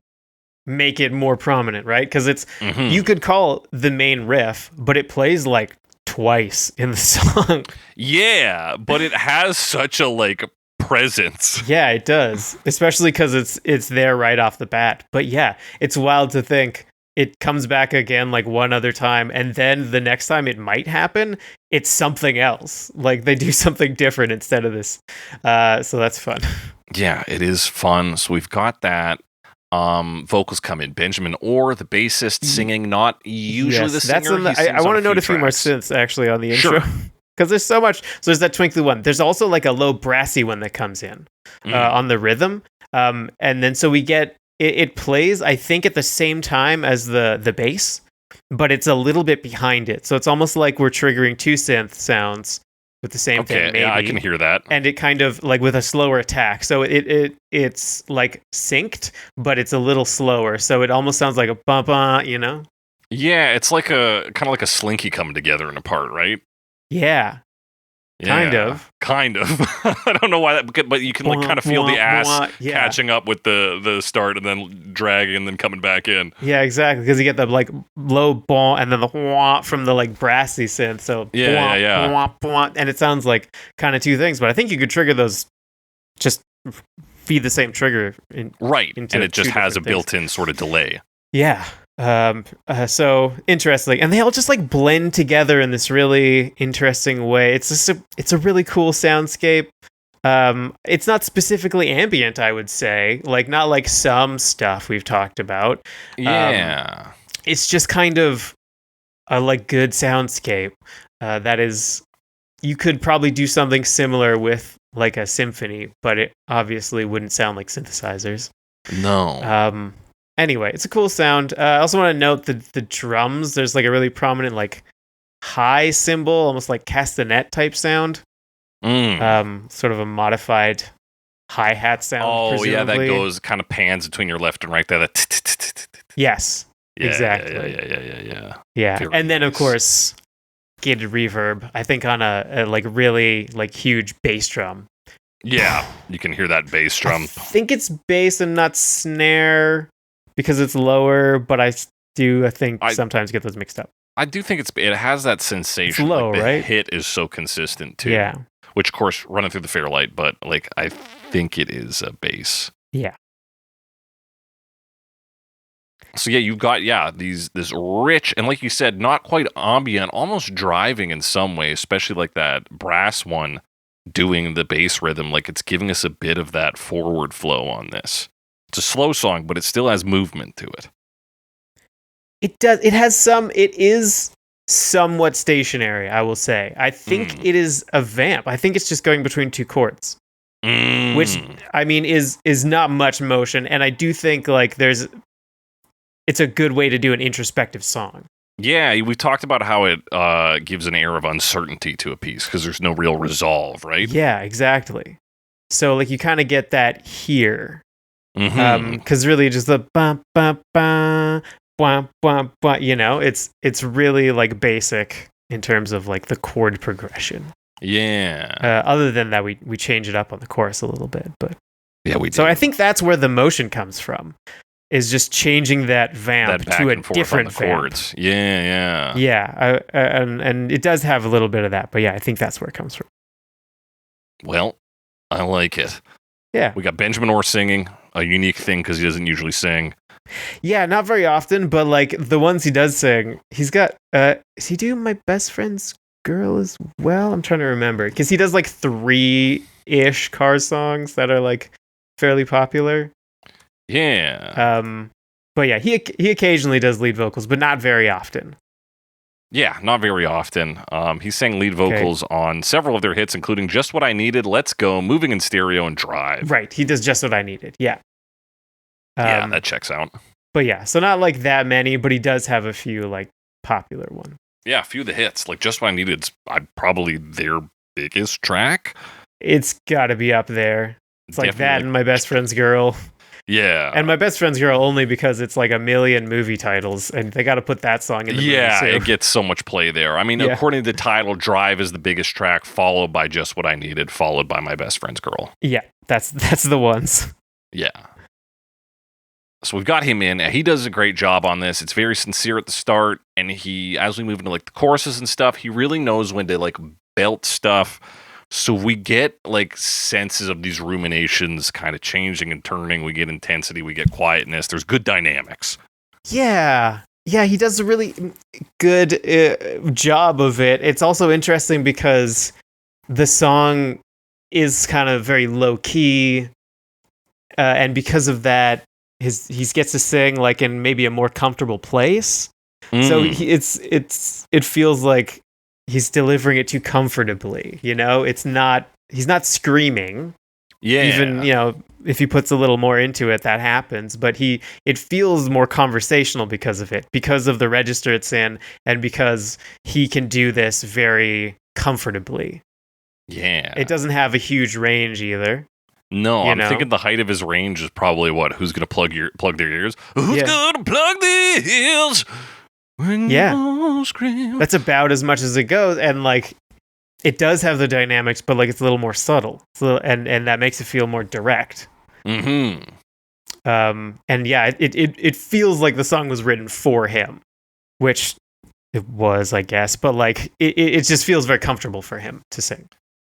make it more prominent, right? Because it's Mhm. you could call the main riff, but it plays like twice in the song. Yeah, but it has such a like presence. Yeah, it does, especially because it's there right off the bat. But yeah, it's wild to think it comes back again like one other time, and then the next time it might happen, it's something else. Like they do something different instead of this. So that's fun. Yeah, it is fun. So we've got that. Vocals come in. Benjamin Orr, the bassist, singing, not usually the singer. That's in the, I want to note a few more synths actually on the intro. Sure. Because there's so much. So there's that twinkly one. There's also like a low brassy one that comes in on the rhythm. And then so we get it plays, I think, at the same time as the bass, but it's a little bit behind it. So it's almost like we're triggering two synth sounds with the same thing. Maybe. Yeah, I can hear that. And it kind of like with a slower attack. So it's like synced, but it's a little slower. So it almost sounds like a bump, you know? Yeah, it's like a kind of like a slinky coming together in a part, right? Yeah. Kind Yeah, of. Kind of. I don't know why that, but you can like kind of feel the ass catching up with the start and then dragging and then coming back in. Yeah, exactly. Because you get the like low bon and then the wah from the like brassy synth. So Yeah. wah, wah, and it sounds like kind of two things. But I think you could trigger those, just feed the same trigger. Right, into and it just two has a different things. built-in sort of delay. Yeah. So interesting, and they all just like blend together in this really interesting way. It's just it's a really cool soundscape. It's not specifically ambient, I would say, like not like some stuff we've talked about. Yeah. It's just kind of a like good soundscape. That is, you could probably do something similar with like a symphony, but it obviously wouldn't sound like synthesizers. No. Anyway, it's a cool sound. I also want to note that the drums, there's like a really prominent like high cymbal, almost like castanet type sound. Sort of a modified hi-hat sound. Oh, yeah, that presumably. goes kind of pans between your left and right there. Yes, Yeah, exactly. Yeah. Yeah, Very and then of nice. course, gated reverb. I think on a like really like huge bass drum. Yeah, you can hear that bass drum. I think it's bass and not snare because it's lower, but I think sometimes get those mixed up. I do think it has that sensation. It's low, like the right? hit is so consistent too. Yeah. Which, of course, running through the Fairlight, but like I think it is a bass. Yeah. So yeah, you've got this rich and like you said, not quite ambient, almost driving in some way, especially like that brass one doing the bass rhythm. Like it's giving us a bit of that forward flow on this. It's a slow song, but it still has movement to it. It does. It has some. It is somewhat stationary, I will say. I think it is a vamp. I think it's just going between two chords, which I mean is not much motion. And I do think like it's a good way to do an introspective song. Yeah, we talked about how it gives an air of uncertainty to a piece because there's no real resolve, right? Yeah, exactly. So like you kind of get that here. Mm-hmm. Because really just the bum bum bum bum bum bum, you know, it's really like basic in terms of like the chord progression. Yeah. Other than that, we change it up on the chorus a little bit, but Yeah, we do. so I think that's where the motion comes from. is just changing that vamp That back to a and forth on different the vamp. chords. Yeah. Yeah, and it does have a little bit of that, but yeah, I think that's where it comes from. Well, I like it. Yeah. We got Benjamin Orr singing, a unique thing because he doesn't usually sing. Yeah, not very often, but like the ones he does sing, he's got is he doing My Best Friend's Girl as well? I'm trying to remember because he does like 3-ish Cars songs that are like fairly popular. Yeah. But yeah, he occasionally does lead vocals, but not very often. Yeah, not very often. He sang lead vocals on several of their hits, including Just What I Needed, Let's Go, Moving in Stereo, and Drive. Right, he does Just What I Needed. Yeah. Yeah, that checks out. But yeah, so not like that many, but he does have a few like popular ones. Yeah, a few of the hits. Like Just What I Needed's probably their biggest track. It's got to be up there. It's like that and My Best Friend's Girl. Yeah. And My Best Friend's Girl only because it's like a million movie titles and they got to put that song in the movie too. It gets so much play there. I mean, according to the title, Drive is the biggest track, followed by Just What I Needed, followed by My Best Friend's Girl. Yeah, that's the ones. Yeah. So we've got him in. He does a great job on this. It's very sincere at the start, and he, as we move into like the choruses and stuff, he really knows when to like belt stuff. So we get like senses of these ruminations kind of changing and turning. We get intensity, we get quietness. There's good dynamics. Yeah. Yeah, he does a really good job of it. It's also interesting because the song is kind of very low key. And because of that, he gets to sing like in maybe a more comfortable place. So it feels like he's delivering it too comfortably, you know? He's not screaming. Yeah. Even, if he puts a little more into it, that happens. But it feels more conversational because of it, because of the register it's in, and because he can do this very comfortably. Yeah. It doesn't have a huge range either. No, I'm thinking the height of his range is probably what? Who's going to plug their ears? Who's going to plug their ears? Yeah. That's about as much as it goes. And like, it does have the dynamics, but like it's a little more subtle. And that makes it feel more direct. Mm-hmm. And yeah, it feels like the song was written for him, which it was, I guess. But like, it just feels very comfortable for him to sing.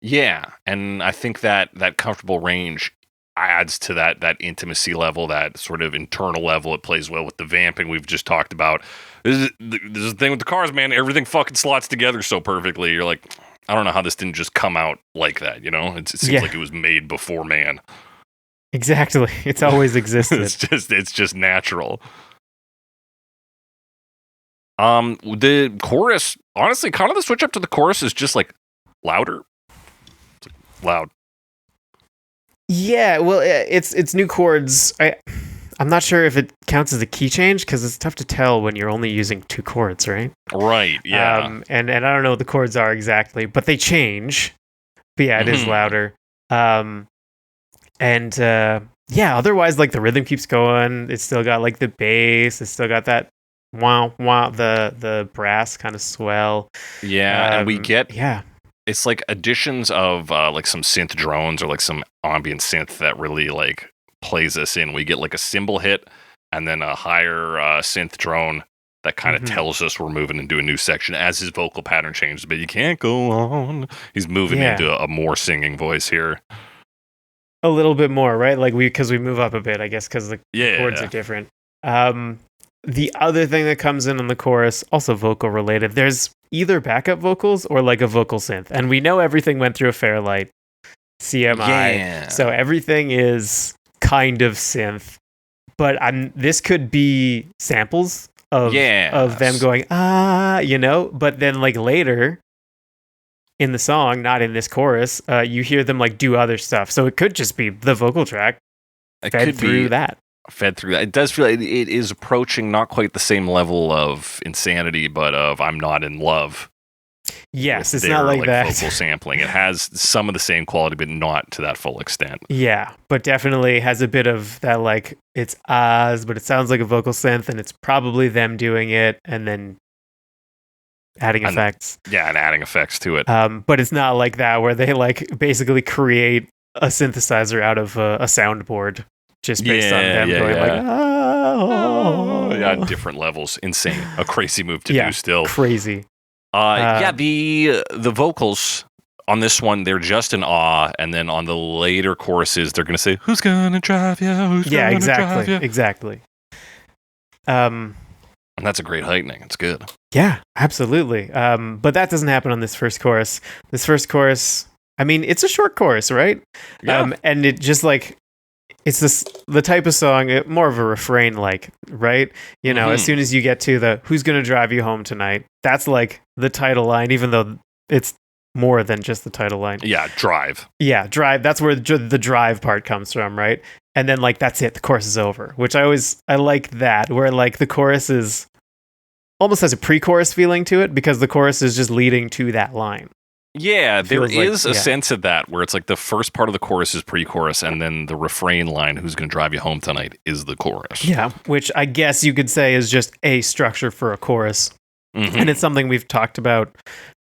Yeah, and I think that comfortable range adds to that intimacy level, that sort of internal level. It plays well with the vamping we've just talked about. This is the thing with the Cars, man. Everything fucking slots together so perfectly. You're like, I don't know how this didn't just come out like that, you know? It seems like it was made before man. Exactly. It's always existed. It's just natural. The chorus, honestly, kind of the switch up to the chorus is just like louder. Loud. Yeah, well, it's new chords. I'm not sure if it counts as a key change because it's tough to tell when you're only using 2 chords, right? Right. Yeah. And I don't know what the chords are exactly, but they change. But yeah, it is louder. Otherwise, like the rhythm keeps going. It's still got like the bass. It's still got that wow, the brass kind of swell. Yeah, and we get yeah. It's like additions of like some synth drones or like some ambient synth that really like plays us in. We get like a cymbal hit and then a higher synth drone that kind of tells us we're moving into a new section as his vocal pattern changes. But you can't go on. He's moving into a more singing voice here. A little bit more, right? Like because we move up a bit, I guess, because the chords are different. The other thing that comes in on the chorus, also vocal related, there's either backup vocals or like a vocal synth. And we know everything went through a Fairlight CMI. So everything is kind of synth. But this could be samples of them going, but then like later in the song, not in this chorus, you hear them like do other stuff. So it could just be the vocal track fed through that. It does feel like it is approaching not quite the same level of insanity, but of I'm not in love. Yes, it's not like that. Vocal sampling. It has some of the same quality, but not to that full extent. Yeah, but definitely has a bit of that, like it's Oz, but it sounds like a vocal synth, and it's probably them doing it, and then adding effects. Yeah, and adding effects to it. But it's not like that where they like basically create a synthesizer out of a soundboard. Just based on them going like, Yeah, different levels. Insane. A crazy move to do still. Crazy. The vocals on this one, they're just in awe, and then on the later choruses, they're going to say, "Who's gonna drive you? Who's gonna drive you?" Exactly. And that's a great heightening. It's good. Yeah, absolutely. But that doesn't happen on this first chorus. This first chorus, I mean, it's a short chorus, right? Yeah. And it just like, it's the type of song, more of a refrain, like, right? You know, as soon as you get to the "Who's gonna drive you home tonight," that's like the title line, even though it's more than just the title line. Yeah, drive. Yeah, drive. That's where the drive part comes from, right? And then like that's it. The chorus is over, which I like that, where like the chorus is almost has a pre-chorus feeling to it because the chorus is just leading to that line. Yeah, there is like, a sense of that where it's like the first part of the chorus is pre-chorus, and then the refrain line, "Who's gonna drive you home tonight," is the chorus. Yeah, which I guess you could say is just a structure for a chorus, and it's something we've talked about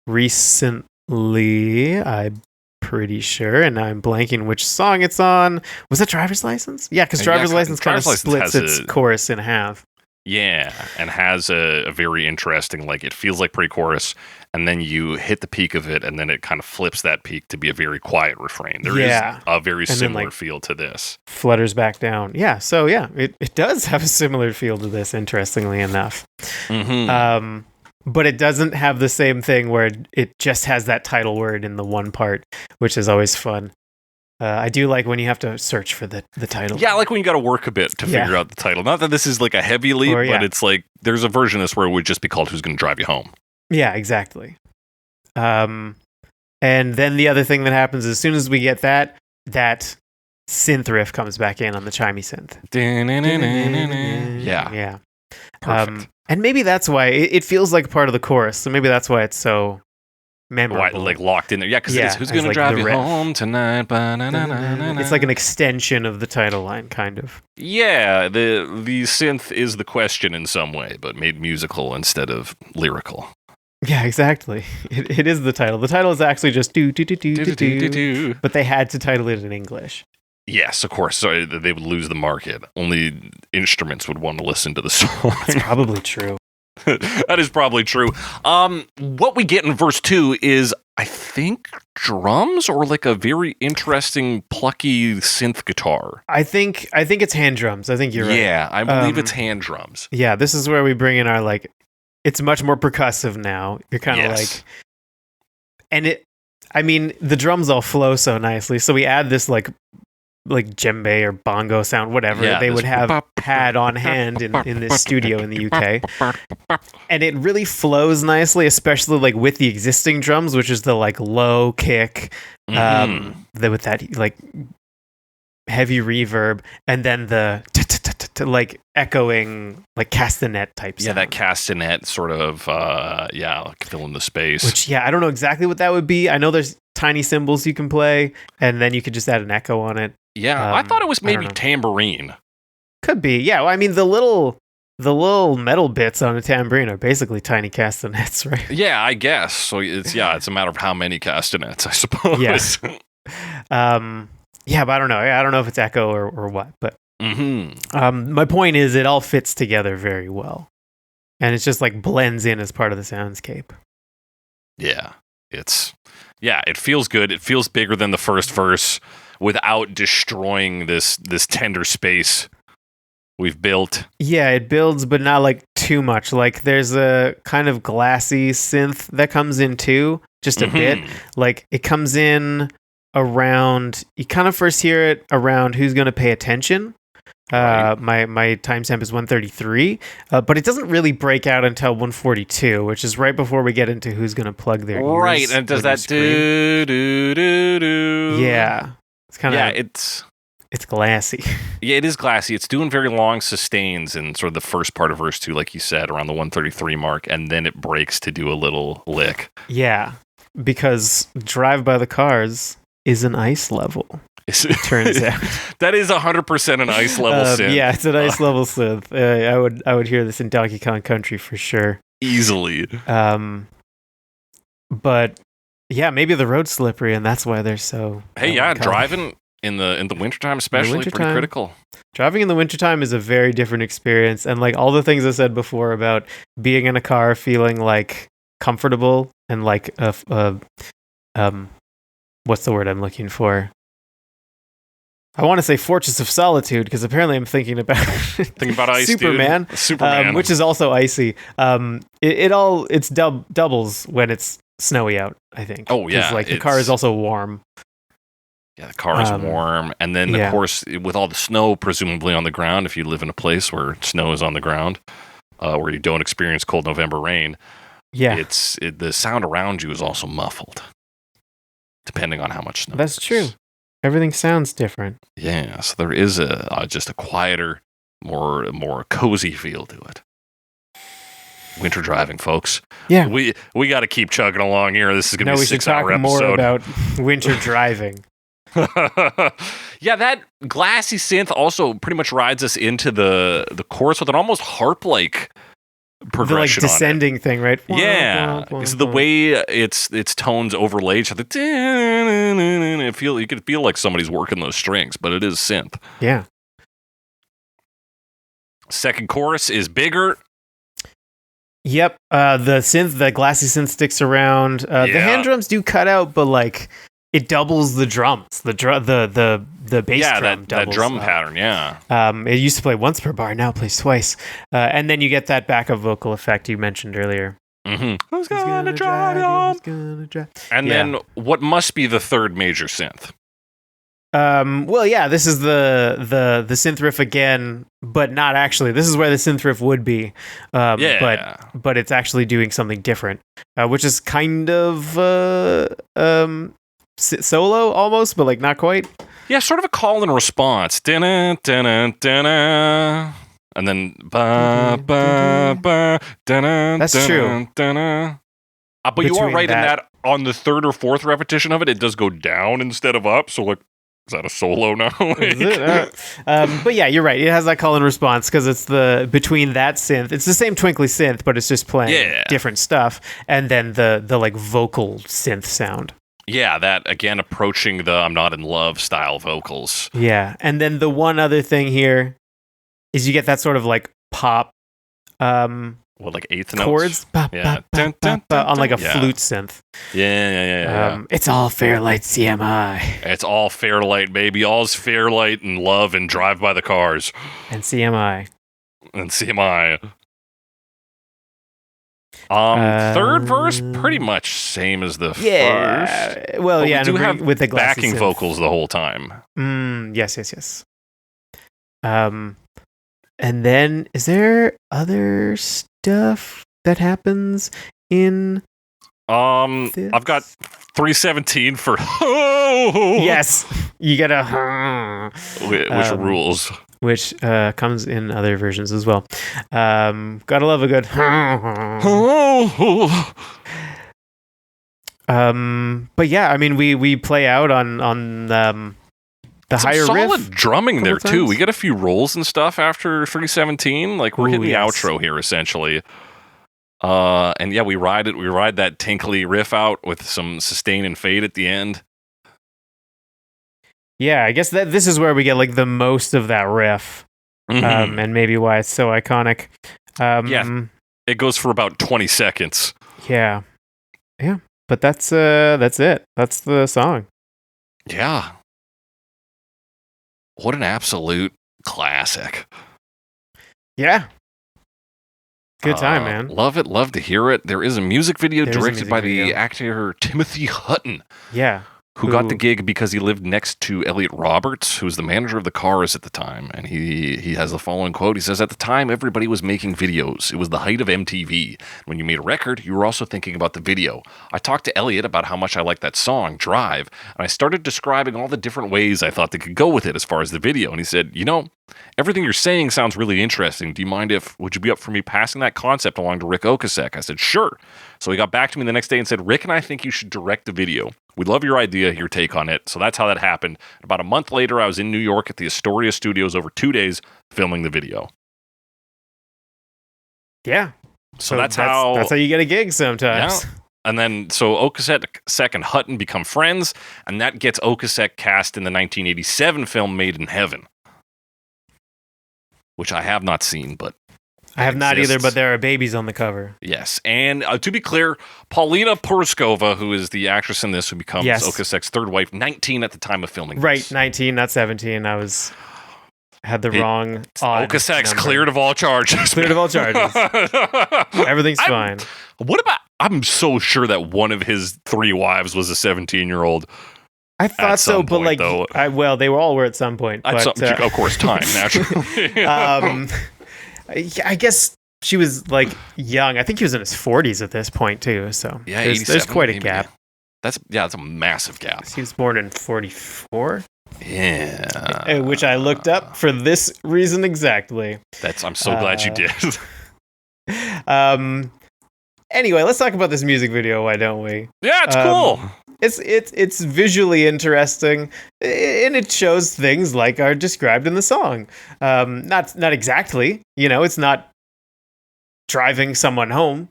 recently. I'm pretty sure, and I'm blanking which song it's on. Was that Driver's License? Yeah, because Driver's License kind of splits its chorus in half. Yeah, and has a very interesting, like, it feels like pre-chorus, and then you hit the peak of it, and then it kind of flips that peak to be a very quiet refrain. There is a very similar feel to this. Flutters back down. Yeah, so yeah, it does have a similar feel to this, interestingly enough. But it doesn't have the same thing where it just has that title word in the one part, which is always fun. I do like when you have to search for the title. Yeah, I like when you got to work a bit to figure out the title. Not that this is like a heavy leap, but it's like there's a version of this where it would just be called "Who's Gonna Drive You Home." Yeah, exactly. And then the other thing that happens as soon as we get that synth riff comes back in on the chimey synth. Yeah. Perfect. And maybe that's why it feels like part of the chorus. So maybe that's why it's so memorable. Like locked in there. Yeah, because it is "Who's Gonna Drive You Home Tonight?" It's like an extension of the title line, kind of. Yeah, the synth is the question in some way, but made musical instead of lyrical. Yeah, exactly. It is the title. The title is actually just do do do do do do, but they had to title it in English. Yes, of course. So they would lose the market. Only instruments would want to listen to the song. That's probably true. That is probably true. What we get in verse 2 is, I think, drums or like a very interesting plucky synth guitar. I think it's hand drums. I think you're right. Yeah, I believe it's hand drums. Yeah, this is where we bring in our like. It's much more percussive now. You're kind of like, and I mean, the drums all flow so nicely. So we add this like djembe or bongo sound, whatever they would have had on hand in this studio in the UK. And it really flows nicely, especially like with the existing drums, which is the like low kick, with that like heavy reverb, and then the like echoing like castanet type sound. Yeah, that castanet sort of like filling the space. Which I don't know exactly what that would be. I know there's tiny cymbals you can play, and then you could just add an echo on it. Yeah, I thought it was maybe tambourine. Could be. Yeah, well, I mean the little metal bits on a tambourine are basically tiny castanets, right? Yeah, I guess. So it's a matter of how many castanets, I suppose. Yeah. But I don't know. I don't know if it's echo or what, but my point is it all fits together very well. And it's just like blends in as part of the soundscape. Yeah. It feels good. It feels bigger than the first verse without destroying this tender space we've built. Yeah, it builds, but not like too much. Like there's a kind of glassy synth that comes in too, just a bit. Like it comes in around, you kind of first hear it around "Who's Gonna Pay Attention." Right. My timestamp is 133, but it doesn't really break out until 142, which is right before we get into "Who's Gonna Plug Their Ears." Right, and does that do do do do? Yeah, it's kind of it's glassy. Yeah, it is glassy. It's doing very long sustains in sort of the first part of verse 2, like you said, around the 133 mark, and then it breaks to do a little lick. Yeah, because "Drive by the Cars" is an ice level. It turns out that is 100% an ice level synth. Yeah, it's an ice level synth. I would hear this in Donkey Kong Country for sure, easily. But yeah, maybe the road's slippery, and that's why they're so. Hey, driving In the wintertime, especially, pretty wintertime. critical. Driving in the wintertime is a very different experience. And like all the things I said before about being in a car, feeling like comfortable and like what's the word I'm looking for? I want to say Fortress of Solitude because apparently I'm thinking about Ice, Superman, dude. Superman, which is also icy. It's doubles when it's snowy out, I think. Oh, yeah, 'Cause, like the car is also warm. Yeah, the car is warm, and then of course with all the snow presumably on the ground, if you live in a place where snow is on the ground, where you don't experience cold November rain, the sound around you is also muffled, depending on how much snow. That's true. Everything sounds different. Yeah, so there is just a quieter, more cozy feel to it. Winter driving, folks. Yeah, we got to keep chugging along here. This is going to be a 6-hour we should talk more about winter driving. Yeah, that glassy synth also pretty much rides us into the chorus with an almost harp-like progression, the like descending thing, right? Yeah, because the way its tones overlaid, so you could feel like somebody's working those strings, but it is synth. Yeah. Second chorus is bigger. Yep. The glassy synth sticks around. The hand drums do cut out, but like it doubles the drums. The bass drum doubles. That drum pattern, yeah. It used to play once per bar, now it plays twice. And then you get that backup vocal effect you mentioned earlier. Mm-hmm. Who's gonna drive? And then what must be the third major synth? This is the synth riff again, but not actually. This is where the synth riff would be. But it's actually doing something different, which is kind of solo almost, but like not quite. Yeah, sort of a call and response. Dinna, dinna, dinna. And then ba ba ba dinna. That's true. Dinna. But you are right in that on the third or fourth repetition of it, it does go down instead of up. So like, is that a solo now? But yeah, you're right. It has that call and response because it's between that synth. It's the same twinkly synth, but it's just playing different stuff. And then the like vocal synth sound. Yeah, that again approaching the "I'm not in love" style vocals. Yeah, and then the one other thing here is you get that sort of like pop, like eighth notes chords, on like a flute synth. Yeah. It's all Fairlight CMI. It's all Fairlight, baby. All's Fairlight and love and drive by the cars and CMI. Third verse, pretty much same as the first. Well, but we do have with the backing synth. vocals the whole time. Yes. And then is there other stuff that happens in? I've got 317 for yes, you get a which rules. Which comes in other versions as well. Gotta love a good. But yeah, I mean, we play out on the higher solid riff. Drumming there too. We get a few rolls and stuff after 317. Like we're hitting the outro here essentially. And yeah, we ride that tinkly riff out with some sustain and fade at the end. Yeah, I guess that this is where we get like the most of that riff, and maybe why it's so iconic. It goes for about 20 seconds. Yeah, but that's it. That's the song. Yeah, what an absolute classic. Yeah, good time, man. Love it. Love to hear it. There is a music video directed by the actor Timothy Hutton. Yeah. Who got the gig because he lived next to Elliot Roberts, who was the manager of the Cars at the time. And he has the following quote. He says, "At the time, everybody was making videos. It was the height of MTV. When you made a record, you were also thinking about the video. I talked to Elliot about how much I liked that song, Drive, and I started describing all the different ways I thought they could go with it as far as the video. And he said, everything you're saying sounds really interesting. Would you be up for me passing that concept along to Rick Okasek? I said, sure. So he got back to me the next day and said, Rick and I think you should direct the video. We love your idea, your take on it. So that's how that happened. About a month later, I was in New York at the Astoria Studios over 2 days filming the video. Yeah. So that's how you get a gig sometimes. Yeah. And then, so Okasek and Hutton become friends, and that gets Okasek cast in the 1987 film Made in Heaven, which I have not seen, but I have not either, but there are babies on the cover. Yes. And to be clear, Paulina Porskova, who is the actress in this, who becomes Okasek's third wife, 19 at the time of filming Right, this. 19, not 17. Had the wrong odd Okasek's number. cleared of all charges. Cleared of all charges. Everything's fine. What about... I'm so sure that one of his 3 wives was a 17-year-old. I thought so, but point, well, they all were at some point. But, of course, time, naturally. I guess she was like young. I think he was in his 40s at this point too. So yeah, there's quite a gap. That's a massive gap. He was born in 44. Yeah, Which I looked up for this reason exactly. I'm so glad you did. Anyway, let's talk about this music video. Why don't we? Yeah, it's cool. It's visually interesting, and it shows things like are described in the song. Not exactly, it's not driving someone home.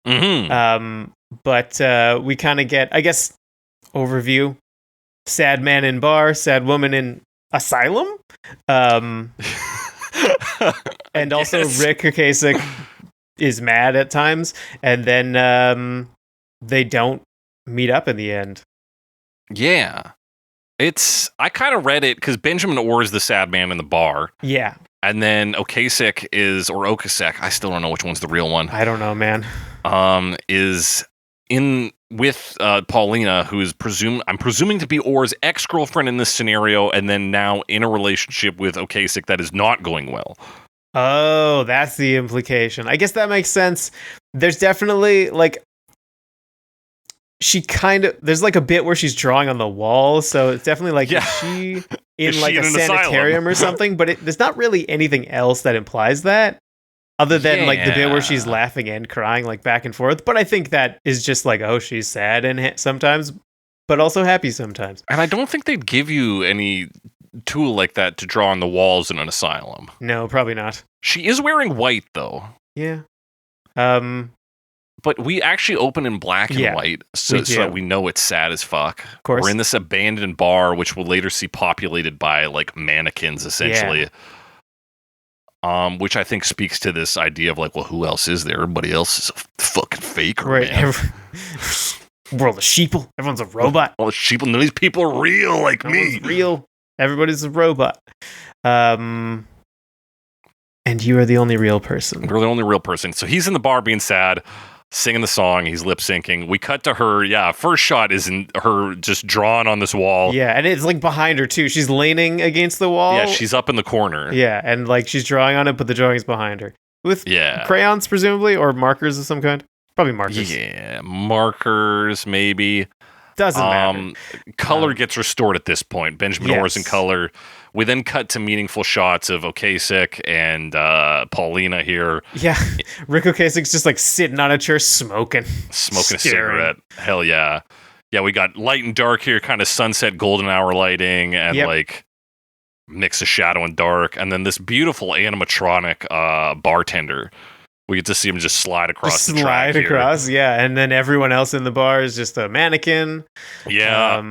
Mm-hmm. But we kind of get, I guess, overview: sad man in bar, sad woman in asylum, and also Rick Ocasek is mad at times, and then they don't meet up in the end. Yeah. I kind of read it because Benjamin Orr is the sad man in the bar. Yeah. And then Okasek, I still don't know which one's the real one. I don't know, man. Is in with Paulina, who is I'm presuming to be Orr's ex-girlfriend in this scenario, and then now in a relationship with Okasek that is not going well. Oh, that's the implication. I guess that makes sense. There's definitely there's like a bit where she's drawing on the wall, so it's definitely like, is she in like a sanitarium or something? But there's not really anything else that implies that, other than like the bit where she's laughing and crying like back and forth. But I think that is just like, oh, she's sad and sometimes, but also happy sometimes. And I don't think they'd give you any tool like that to draw on the walls in an asylum. No, probably not. She is wearing white though. Yeah. But we actually open in black and white, so that we know it's sad as fuck. Of course. We're in this abandoned bar, which we'll later see populated by like mannequins, essentially. Yeah. Which I think speaks to this idea of like, well, who else is there? Everybody else is a fucking faker, right? Man. World of sheeple. Everyone's a robot. Well, sheeple. None of these people are real like me. Real. Everybody's a robot. And you are the only real person. We're the only real person. So he's in the bar being sad, singing the song. He's lip syncing. We cut to her. Yeah, first shot is in her just drawn on this wall. Yeah, and it's like behind her too. She's leaning against the wall. Yeah, she's up in the corner. Yeah, and like she's drawing on it, but the drawing's behind her with crayons, presumably, or markers of some kind. Probably markers. Yeah, markers maybe. Doesn't matter. Color gets restored at this point. Benjamin Orr's in color. We then cut to meaningful shots of Okasek and Paulina here. Yeah, Rick Okasek's just like sitting on a chair smoking a cigarette. Hell yeah. Yeah, we got light and dark here, kind of sunset golden hour lighting, and like mix of shadow and dark. And then this beautiful animatronic bartender. We get to see him just slide across the track here. Yeah. And then everyone else in the bar is just a mannequin. Yeah.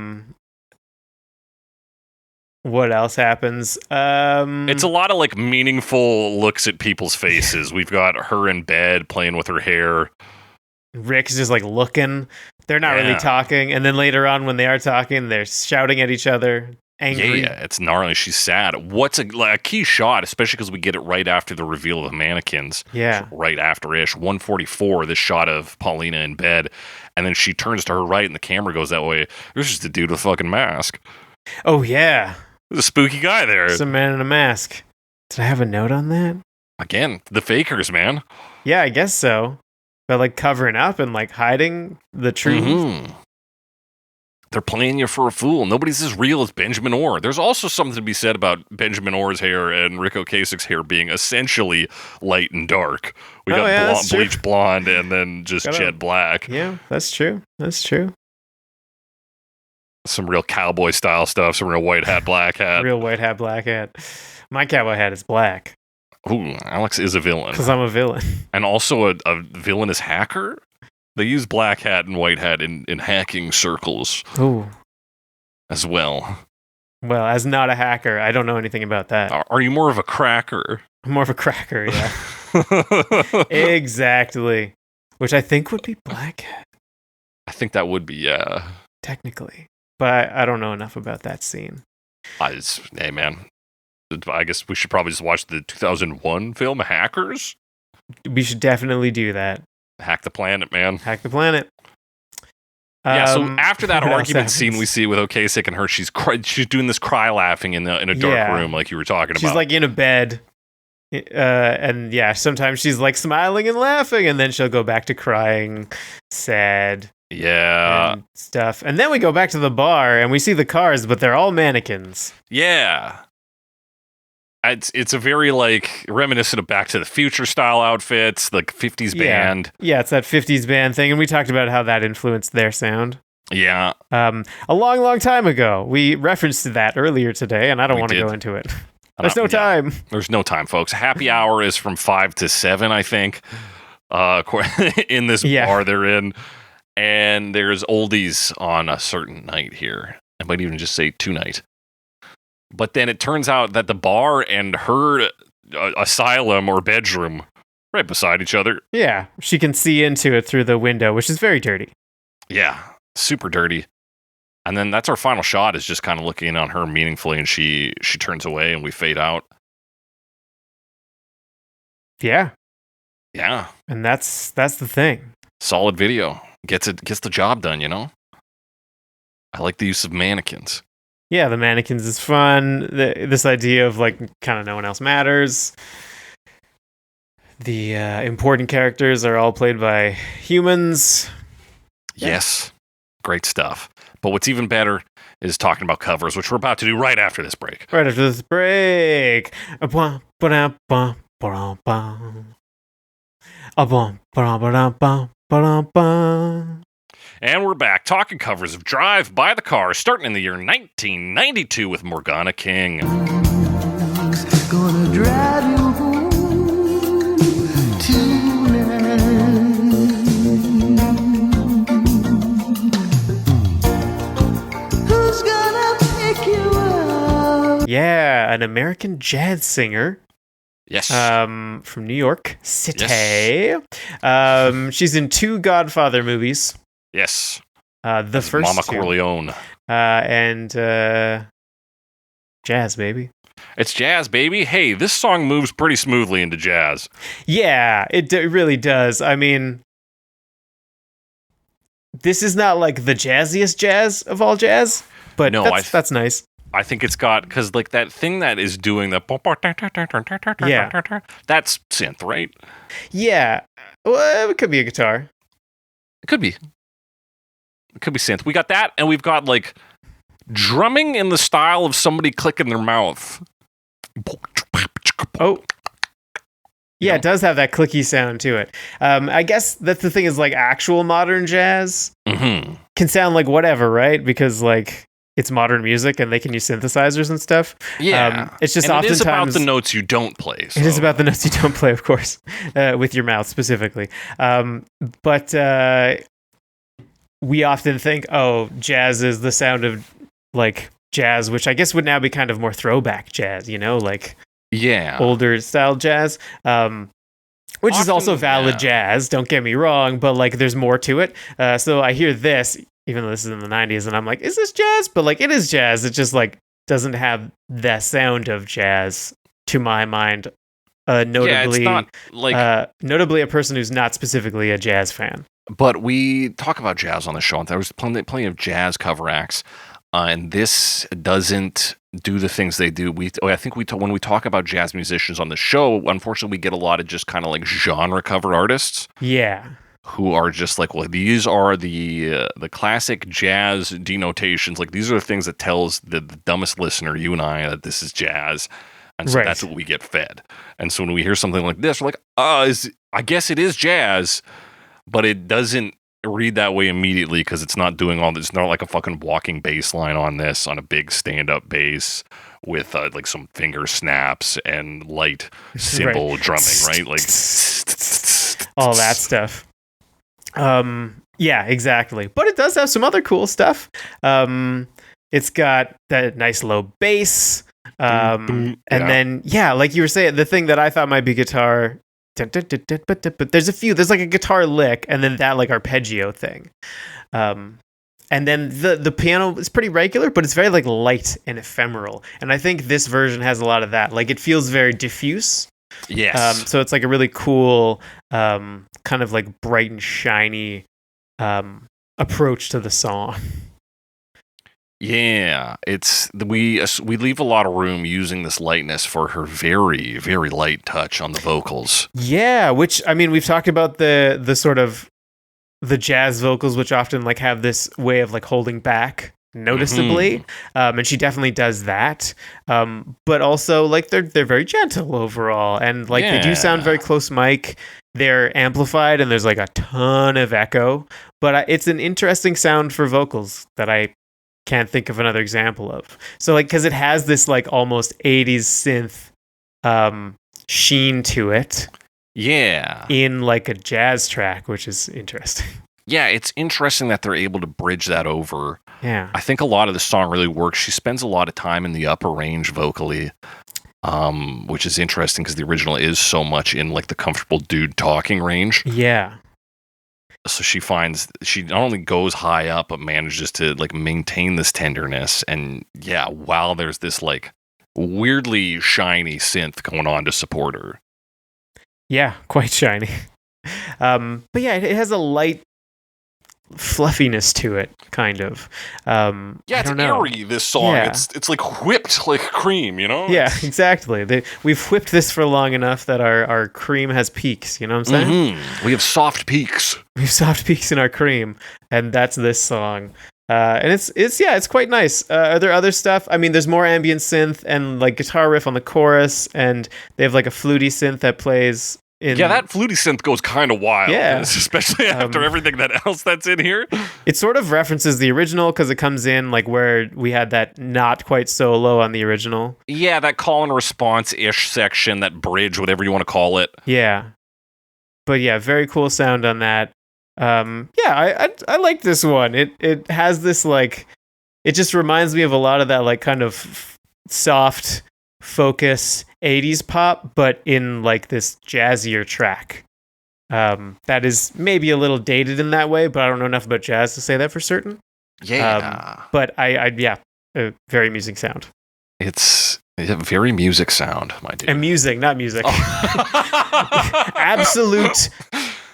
What else happens? It's a lot of like meaningful looks at people's faces. We've got her in bed playing with her hair. Rick's just like looking. They're not really talking. And then later on when they are talking, they're shouting at each other. Angry. Yeah, it's gnarly. She's sad. What's a key shot, especially because we get it right after the reveal of the mannequins. Yeah. Right after-ish. 144, this shot of Paulina in bed. And then she turns to her right and the camera goes that way. There's just a dude with a fucking mask. Oh, yeah. There's a spooky guy there. Some man in a mask. Did I have a note on that? Again, the fakers, man. Yeah, I guess so. But like covering up and like hiding the truth. Mm-hmm. They're playing you for a fool. Nobody's as real as Benjamin Orr. There's also something to be said about Benjamin Orr's hair and Rick Okasek's hair being essentially light and dark. We got bleach blonde and then just jet black. Yeah, that's true. That's true. Some real cowboy style stuff. Some real white hat, black hat. Real white hat, black hat. My cowboy hat is black. Ooh, Alex is a villain. Because I'm a villain. And also a villainous hacker? They use black hat and white hat in hacking circles Ooh. as well. Well, as not a hacker, I don't know anything about that. Are you more of a cracker? I'm more of a cracker, yeah. Exactly. Which I think would be black hat, I think that would be, yeah. technically. But I don't know enough about that scene. Hey, man. I guess we should probably just watch the 2001 film Hackers. We should definitely do that. Hack the planet, man. Hack the planet. Yeah, so after that what else argument scene happens? we see with Ocasek and her, she's doing this cry laughing in a dark Yeah. room like you were talking She's about. like in a bed. And yeah, sometimes she's like smiling and laughing, and then she'll go back to crying, sad, yeah. and stuff. And then we go back to the bar and we see the cars, but they're all mannequins. Yeah. It's a very like reminiscent of Back to the Future style outfits, like 50s band. Yeah, it's that 50s band thing, and we talked about how that influenced their sound. Yeah. A long time ago. We referenced that earlier today, and I don't We want to did. go into it. There's no Yeah. time. There's no time, folks. Happy hour is from 5 to 7, I think, in this Yeah. bar they're in. And there's oldies on a certain night here. I might even just say tonight. But then it turns out that the bar and her asylum or bedroom right beside each other. Yeah, she can see into it through the window, which is very dirty. Yeah, super dirty. And then that's our final shot, is just kind of looking on her meaningfully, and she turns away and we fade out. Yeah, Yeah. and that's the thing. Solid video. Gets the job done, you know? I like the use of mannequins. Yeah, the mannequins is fun. This idea of like kind of no one else matters. The important characters are all played by humans. Yeah. Yes. Great stuff. But what's even better is talking about covers, which we're about to do right after this break. Right after this break. Ba-bum, ba-dum, ba-dum, ba-dum. Ba-bum, ba-dum, ba-dum, ba-dum, ba-dum, ba-dum. And we're back talking covers of Drive by the Car, starting in the year 1992 with Morgana King. Gonna drive you home tonight. Who's gonna pick you up? Yeah, an American jazz singer. Yes. From New York City. She's in 2 Godfather movies. Yes. The first Mama 2. Corleone. And jazz, baby. It's jazz, baby. Hey, this song moves pretty smoothly into jazz. Yeah, it really does. I mean, this is not like the jazziest jazz of all jazz, but No, that's nice. I think it's got, because like that thing that is doing the Yeah. That's synth, right? Yeah, well, it could be a guitar. It could be. It could be synth. We got that, and we've got like drumming in the style of somebody clicking their mouth. Oh. Yeah, it does have that clicky sound to it. I guess that's the thing, is like actual modern jazz Mm-hmm. can sound like whatever, right? Because like it's modern music and they can use synthesizers and stuff. Yeah. It's just and it is about oftentimes the notes you don't play. So. It is about the notes you don't play, of course, with your mouth specifically. But we often think, oh, jazz is the sound of like jazz, which I guess would now be kind of more throwback jazz, you know, like Yeah. older style jazz. Which is also Often, valid yeah. jazz, don't get me wrong, but like there's more to it. So I hear this, even though this is in the 90s, and I'm like, is this jazz? But like it is jazz. It just like doesn't have the sound of jazz to my mind. Notably, Yeah, it's not like. notably a person who's not specifically a jazz fan. But we talk about jazz on the show, and there was plenty of jazz cover acts, and this doesn't do the things they do. I think when we talk about jazz musicians on the show, unfortunately, we get a lot of just kind of like genre cover artists. Yeah. Who are just like, well, these are the classic jazz denotations. Like these are the things that tells the dumbest listener, you and I, that this is jazz, and so Right. that's what we get fed. And so when we hear something like this, we're like, I guess it is jazz, but it doesn't read that way immediately because it's not doing all this. It's not like a fucking walking bass line on this, on a big stand-up bass with like some finger snaps and light cymbal drumming, right? Like all that stuff. Yeah, exactly. But it does have some other cool stuff. It's got that nice low bass. And then, like you were saying, the thing that I thought might be guitar, but there's like a guitar lick and then that like arpeggio thing. And then the piano is pretty regular, but it's very like light and ephemeral. And I think this version has a lot of that. Like it feels very diffuse. Yes. So it's like a really cool, kind of like bright and shiny approach to the song. Yeah, we leave a lot of room using this lightness for her very, very light touch on the vocals. Yeah, which I mean, we've talked about the sort of the jazz vocals, which often like have this way of like holding back noticeably, and she definitely does that. But also like they're very gentle overall, and like they do sound very close mic. They're amplified, and there's like a ton of echo. But it's an interesting sound for vocals that I can't think of another example of. So like, because it has this like almost 80s synth sheen to it. Yeah. In like a jazz track, which is interesting. Yeah, it's interesting that they're able to bridge that over. Yeah. I think a lot of the song really works. She spends a lot of time in the upper range vocally, which is interesting because the original is so much in like the comfortable dude talking range. Yeah. So she finds she not only goes high up, but manages to like maintain this tenderness. And yeah, while there's this like weirdly shiny synth going on to support her. Yeah, quite shiny. But yeah, it has a light fluffiness to it, kind of. Yeah, it's airy, this song. Yeah. It's like whipped like cream, you know? Yeah, exactly. We've whipped this for long enough that our cream has peaks, you know what I'm saying? We have soft peaks. We have soft peaks in our cream, and that's this song. And it's quite nice. Are there other stuff? I mean, there's more ambient synth and like guitar riff on the chorus, and they have like a fluty synth that plays. Yeah, that fluty synth goes kind of wild. Yeah. Especially after everything else that's in here. It sort of references the original because it comes in like where we had that not quite solo on the original. Yeah, that call and response-ish section, that bridge, whatever you want to call it. Yeah. But yeah, very cool sound on that. I like this one. It has this like, it just reminds me of a lot of that like kind of soft focus 80s pop, but in like this jazzier track. That is maybe a little dated in that way, but I don't know enough about jazz to say that for certain. Yeah. But a very amusing sound. It's a very music sound, my dude. Amusing, not music. Absolute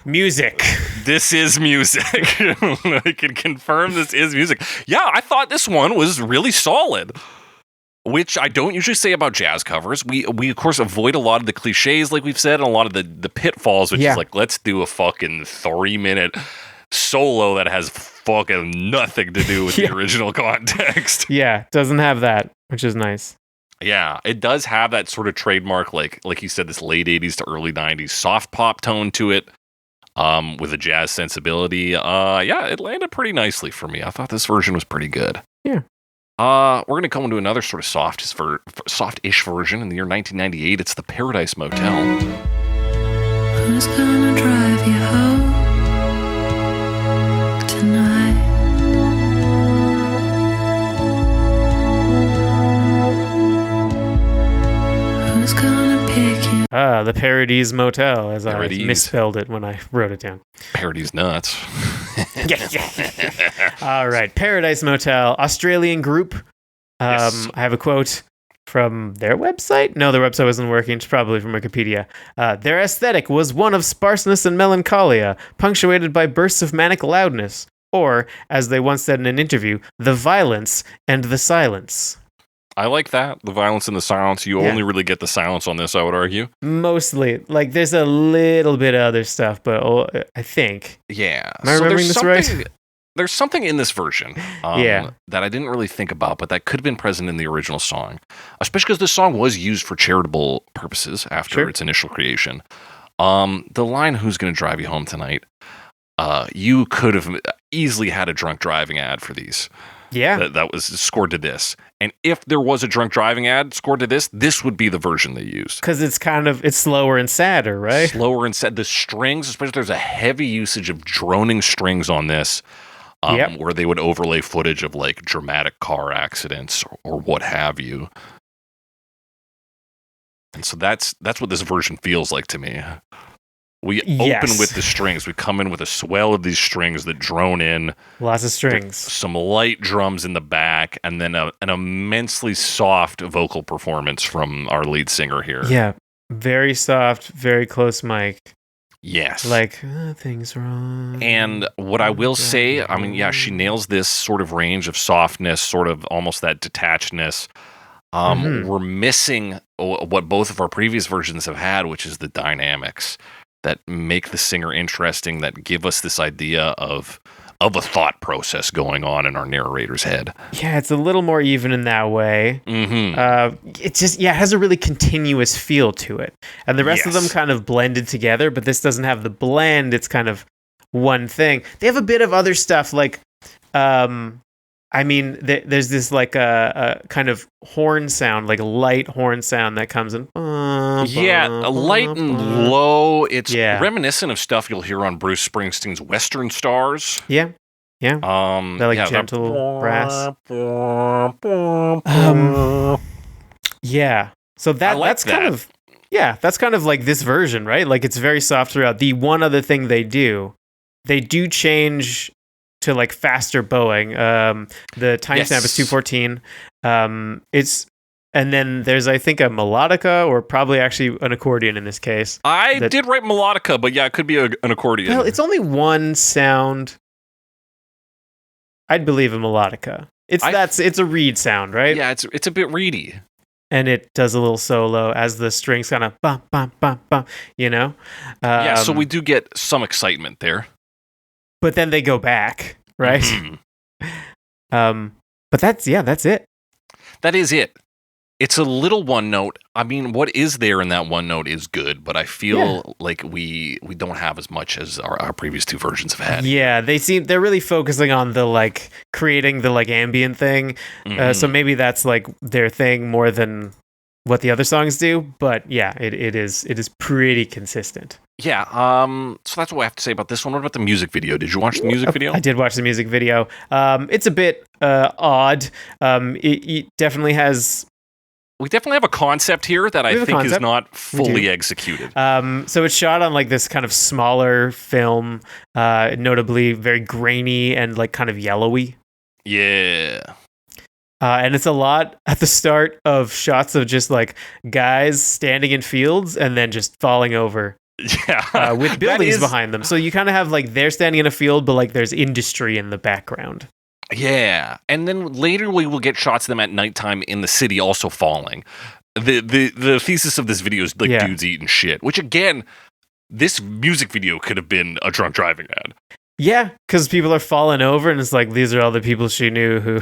music. This is music. I can confirm this is music. Yeah, I thought this one was really solid. Which I don't usually say about jazz covers. We of course avoid a lot of the cliches, like we've said, and a lot of the pitfalls, which is like, let's do a fucking 3-minute solo that has fucking nothing to do with the original context. Yeah, doesn't have that, which is nice. Yeah, it does have that sort of trademark, like you said, this late 80s to early 90s soft pop tone to it, with a jazz sensibility. Yeah, it landed pretty nicely for me. I thought this version was pretty good. Yeah. We're going to come into another sort of soft-ish version in the year 1998. It's the Paradise Motel. Who's gonna drive you home tonight? Who's gonna pick you? The Paradise Motel, as Paradise. I misspelled it when I wrote it down. Paradise nuts. All right, Paradise Motel, Australian group. Yes. I have a quote from their website. No, their website wasn't working. It's probably from Wikipedia. Their aesthetic was one of sparseness and melancholia, punctuated by bursts of manic loudness, or, as they once said in an interview, the violence and the silence. I like that. The violence and the silence. You only really get the silence on this, I would argue. Mostly. Like, there's a little bit of other stuff, but I think. Yeah. Am I remembering this right? There's something in this version that I didn't really think about, but that could have been present in the original song, especially because this song was used for charitable purposes after its initial creation. The line, "Who's going to drive you home tonight?" You could have easily had a drunk driving ad for these. Yeah. that was scored to this. And if there was a drunk driving ad scored to this would be the version they used. Because it's slower and sadder, right? Slower and sad. The strings, especially there's a heavy usage of droning strings on this, where they would overlay footage of like dramatic car accidents or what have you. And so that's what this version feels like to me. We open with the strings. We come in with a swell of these strings that drone in. Lots of strings. Some light drums in the back, and then an immensely soft vocal performance from our lead singer here. Yeah. Very soft, very close mic. Yes. Like, things wrong. And what I will say, I mean, yeah, she nails this sort of range of softness, sort of almost that detachedness. We're missing what both of our previous versions have had, which is the dynamics that make the singer interesting, that give us this idea of a thought process going on in our narrator's head. Yeah, it's a little more even in that way. Mm-hmm. It just, it has a really continuous feel to it. And the rest of them kind of blended together, but this doesn't have the blend. It's kind of one thing. They have a bit of other stuff, like, there's this like a kind of horn sound, like a light horn sound that comes in. Yeah, light and low. It's reminiscent of stuff you'll hear on Bruce Springsteen's Western Stars. Yeah. Yeah. That like gentle brass. Yeah. So that's kind of like this version, right? Like it's very soft throughout. The one other thing they do change to like faster bowing. The timestamp is 2:14. And then there's, I think, a melodica, or probably actually an accordion in this case. I did write melodica, but yeah, it could be an accordion. Well, it's only one sound. I'd believe a melodica. It's a reed sound, right? Yeah, it's a bit reedy. And it does a little solo as the strings kind of bum bum bum bum, you know? Yeah, so we do get some excitement there. But then they go back, right? Mm-hmm. But that's it. That is it. It's a little one note. I mean, what is there in that one note is good, but I feel like we don't have as much as our previous two versions have had. Yeah, they're really focusing on the like creating the like ambient thing. So maybe that's like their thing more than what the other songs do. But yeah, it is pretty consistent. Yeah, so that's what I have to say about this one. What about the music video? Did you watch the music video? I did watch the music video. It's a bit odd. It definitely has... We definitely have a concept here that I think is not fully executed. So it's shot on like this kind of smaller film, notably very grainy and like kind of yellowy. Yeah. And it's a lot at the start of shots of just like guys standing in fields and then just falling over. Yeah. With buildings behind them. So you kind of have like they're standing in a field, but like there's industry in the background. Yeah, and then later we will get shots of them at nighttime in the city also falling. The thesis of this video is like dudes eating shit, which again, this music video could have been a drunk driving ad. Yeah, because people are falling over and it's like, these are all the people she knew who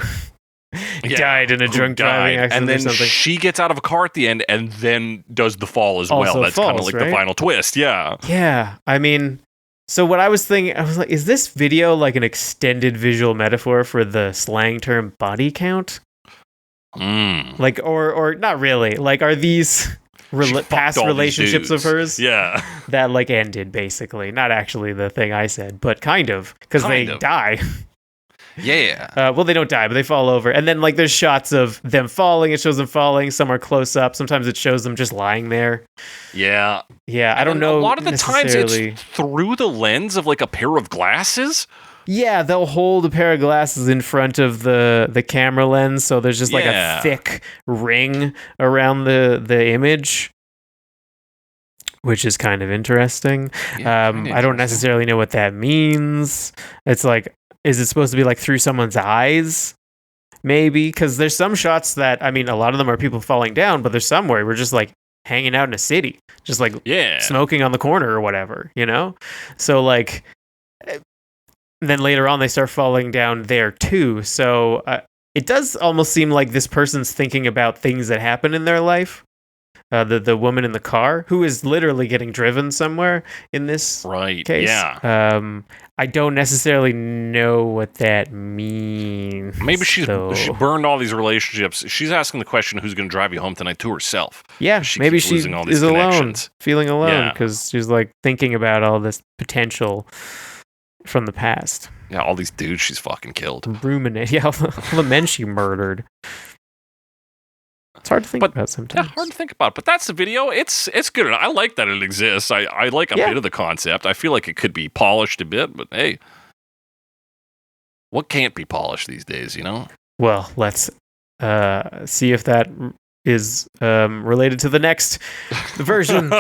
died in a drunk driving accident and then or something. She gets out of a car at the end and then does the fall as well. That's kind of like the final twist, Yeah, I mean... So what I was thinking, I was like, is this video like an extended visual metaphor for the slang term body count? Like, or not really. Like, are these past relationships of hers that like ended, basically? Not actually the thing I said, but kind of, because they die. Yeah. Well, they don't die, but they fall over. And then, like, there's shots of them falling. It shows them falling. Some are close up. Sometimes it shows them just lying there. Yeah. Yeah, I don't know. A lot of the times it's through the lens of, like, a pair of glasses. Yeah, they'll hold a pair of glasses in front of the camera lens. So there's just, like, a thick ring around the image, which is kind of interesting. I don't necessarily know what that means. It's like... Is it supposed to be like through someone's eyes? Maybe, because there's some shots that, I mean, a lot of them are people falling down, but there's some where we're just like hanging out in a city, just like smoking on the corner or whatever, you know? So like, then later on they start falling down there too. So it does almost seem like this person's thinking about things that happen in their life. the woman in the car, who is literally getting driven somewhere in this case. Yeah. I don't necessarily know what that means. Maybe she burned all these relationships. She's asking the question, who's going to drive you home tonight to herself. Yeah, maybe she losing all these is alone, connections. feeling alone, because she's like thinking about all this potential from the past. Yeah, all these dudes she's fucking killed. Ruminate. Yeah, all the men she murdered. It's hard to think about sometimes. Yeah, hard to think about. But that's the video. It's good. I like that it exists. I like a bit of the concept. I feel like it could be polished a bit, but hey, what can't be polished these days, you know? Well, let's see if that is related to the next version.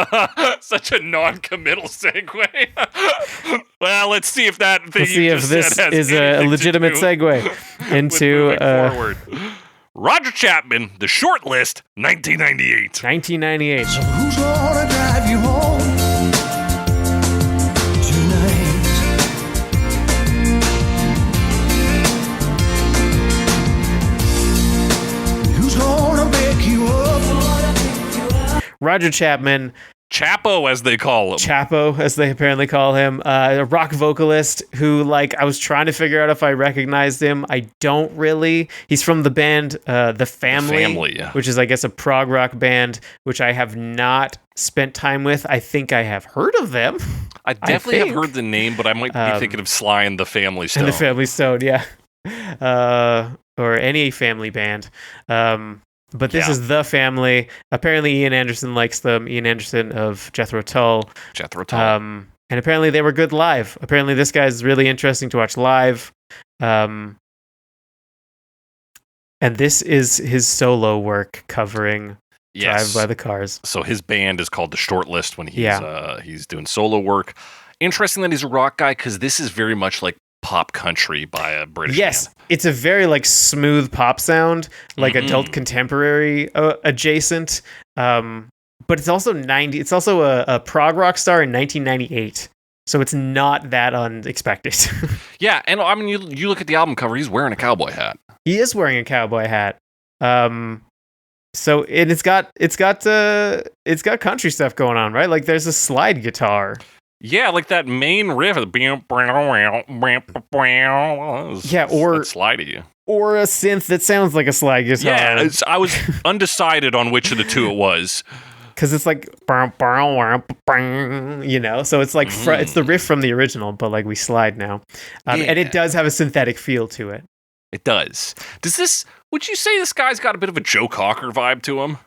Such a non-committal segue. Well, let's see if that thing let's see if this is a legitimate segue into forward. Roger Chapman, The Shortlist, 1998. 1998. So who's gonna drive you home tonight? Who's gonna pick you up? Roger Chapman. Chapo, as they call him. Chapo, as they apparently call him. A rock vocalist who, like, I was trying to figure out if I recognized him. I don't really. He's from the band The Family, yeah. which is, I guess, a prog rock band, which I have not spent time with. I think I have heard of them. I definitely have heard the name, but I might be thinking of Sly and the Family Stone. And the Family Stone, yeah. Or any family band. But this is The Family. Apparently, Ian Anderson likes them. Ian Anderson of Jethro Tull. And apparently, they were good live. Apparently, this guy's really interesting to watch live. And this is his solo work covering Drive by the Cars. So his band is called The Shortlist when he's doing solo work. Interesting that he's a rock guy, because this is very much like pop country by a British band. It's a very like smooth pop sound, like adult contemporary adjacent. But it's also It's also a prog rock star in 1998, so it's not that unexpected. Yeah, and I mean, you look at the album cover; he's wearing a cowboy hat. He is wearing a cowboy hat. So it's got country stuff going on, right? Like there's a slide guitar. Yeah, like that main riff. Yeah, or slidey. Or a synth that sounds like a slide guitar. Yeah, I was undecided on which of the two it was. Because it's like, you know, so it's like it's the riff from the original, but like we slide now, and it does have a synthetic feel to it. It does. Would you say this guy's got a bit of a Joe Cocker vibe to him?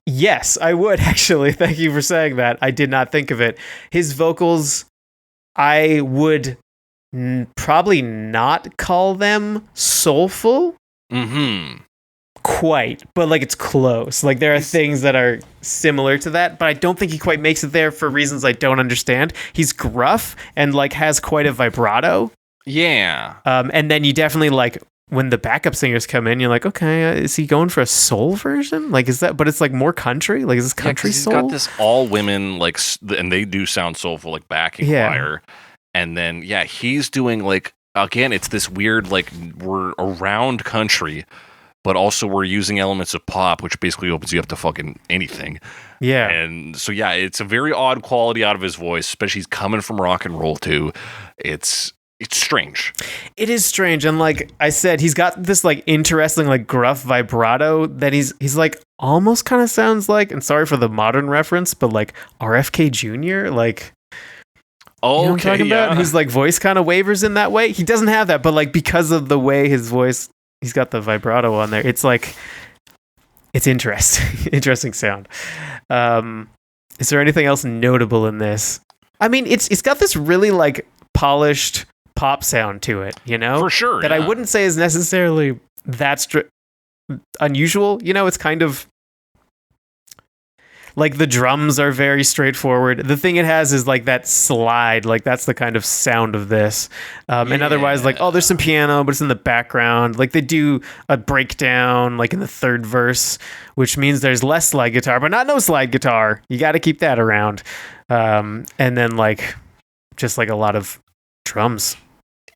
Yes, I would actually. Thank you for saying that. I did not think of it. His vocals, I would probably not call them soulful. Quite, but like it's close. Like there are things that are similar to that, but I don't think he quite makes it there for reasons I don't understand. He's gruff and like has quite a vibrato. Yeah. And then you definitely like when the backup singers come in, you're like, okay, is he going for a soul version? Like, is that? But it's like more country. Like, is this country soul? He's got this all women like, and they do sound soulful, like backing choir. And then he's doing like again, it's this weird like we're around country, but also we're using elements of pop, which basically opens you up to fucking anything. Yeah. And so it's a very odd quality out of his voice, especially he's coming from rock and roll too. It's strange. It is strange. And like I said, he's got this like interesting, like gruff vibrato that he's like almost kind of sounds like, and sorry for the modern reference, but like RFK Jr. Like, you know what I'm talking about? His like voice kind of wavers in that way. He doesn't have that, but like because of the way his voice, he's got the vibrato on there. It's like, it's interesting. Interesting sound. Is there anything else notable in this? I mean, it's got this really like polished pop sound to it, you know? For sure. That I wouldn't say is necessarily that unusual. You know, it's kind of like the drums are very straightforward. The thing it has is like that slide, like that's the kind of sound of this. And otherwise, like, there's some piano, but it's in the background. Like they do a breakdown, like in the third verse, which means there's less slide guitar, but not no slide guitar. You got to keep that around. And then like, just like a lot of drums,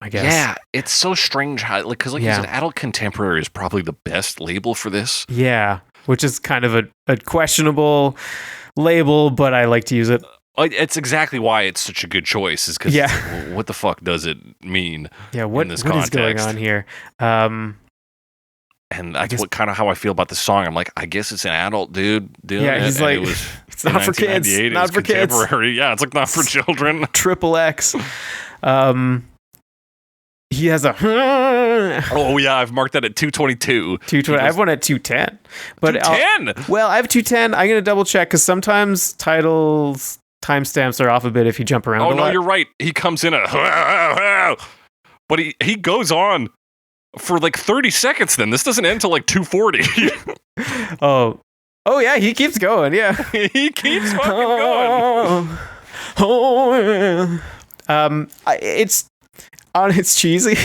I guess. Yeah, it's so strange how, like, because like you said, adult contemporary is probably the best label for this. Yeah. which is kind of a questionable label, but I like to use it. It's exactly why it's such a good choice, is because what the fuck does it mean? Yeah, what is going on here? And that's kind of how I feel about the song. I'm like, I guess it's an adult dude doing it. He's like, it's not for kids. Not for kids. Yeah, it's like not for children. Triple X. He has a. Oh yeah, I've marked that at 222. 220. I have one at 210. But 210. Well, I have 210. I'm gonna double check because sometimes titles timestamps are off a bit if you jump around. Oh no, you're right. He comes in but he goes on for like 30 seconds. Then this doesn't end till like 240. Oh yeah, he keeps going. Yeah, he keeps fucking going. Oh yeah. It's cheesy.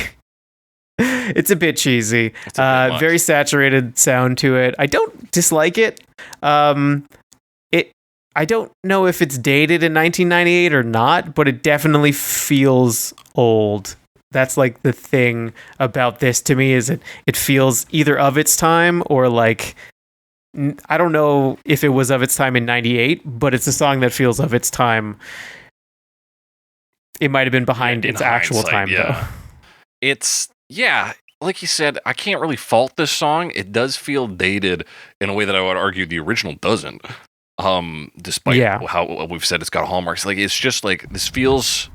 It's a bit cheesy. Very saturated sound to it. I don't dislike it. I don't know if it's dated in 1998 or not, but it definitely feels old. That's like the thing about this to me, is it feels either of its time or like, I don't know if it was of its time in 98, but it's a song that feels of its time. It might have been behind its actual time, though. It's, like you said, I can't really fault this song. It does feel dated in a way that I would argue the original doesn't. Despite how we've said it's got hallmarks. Like, it's just like, this feels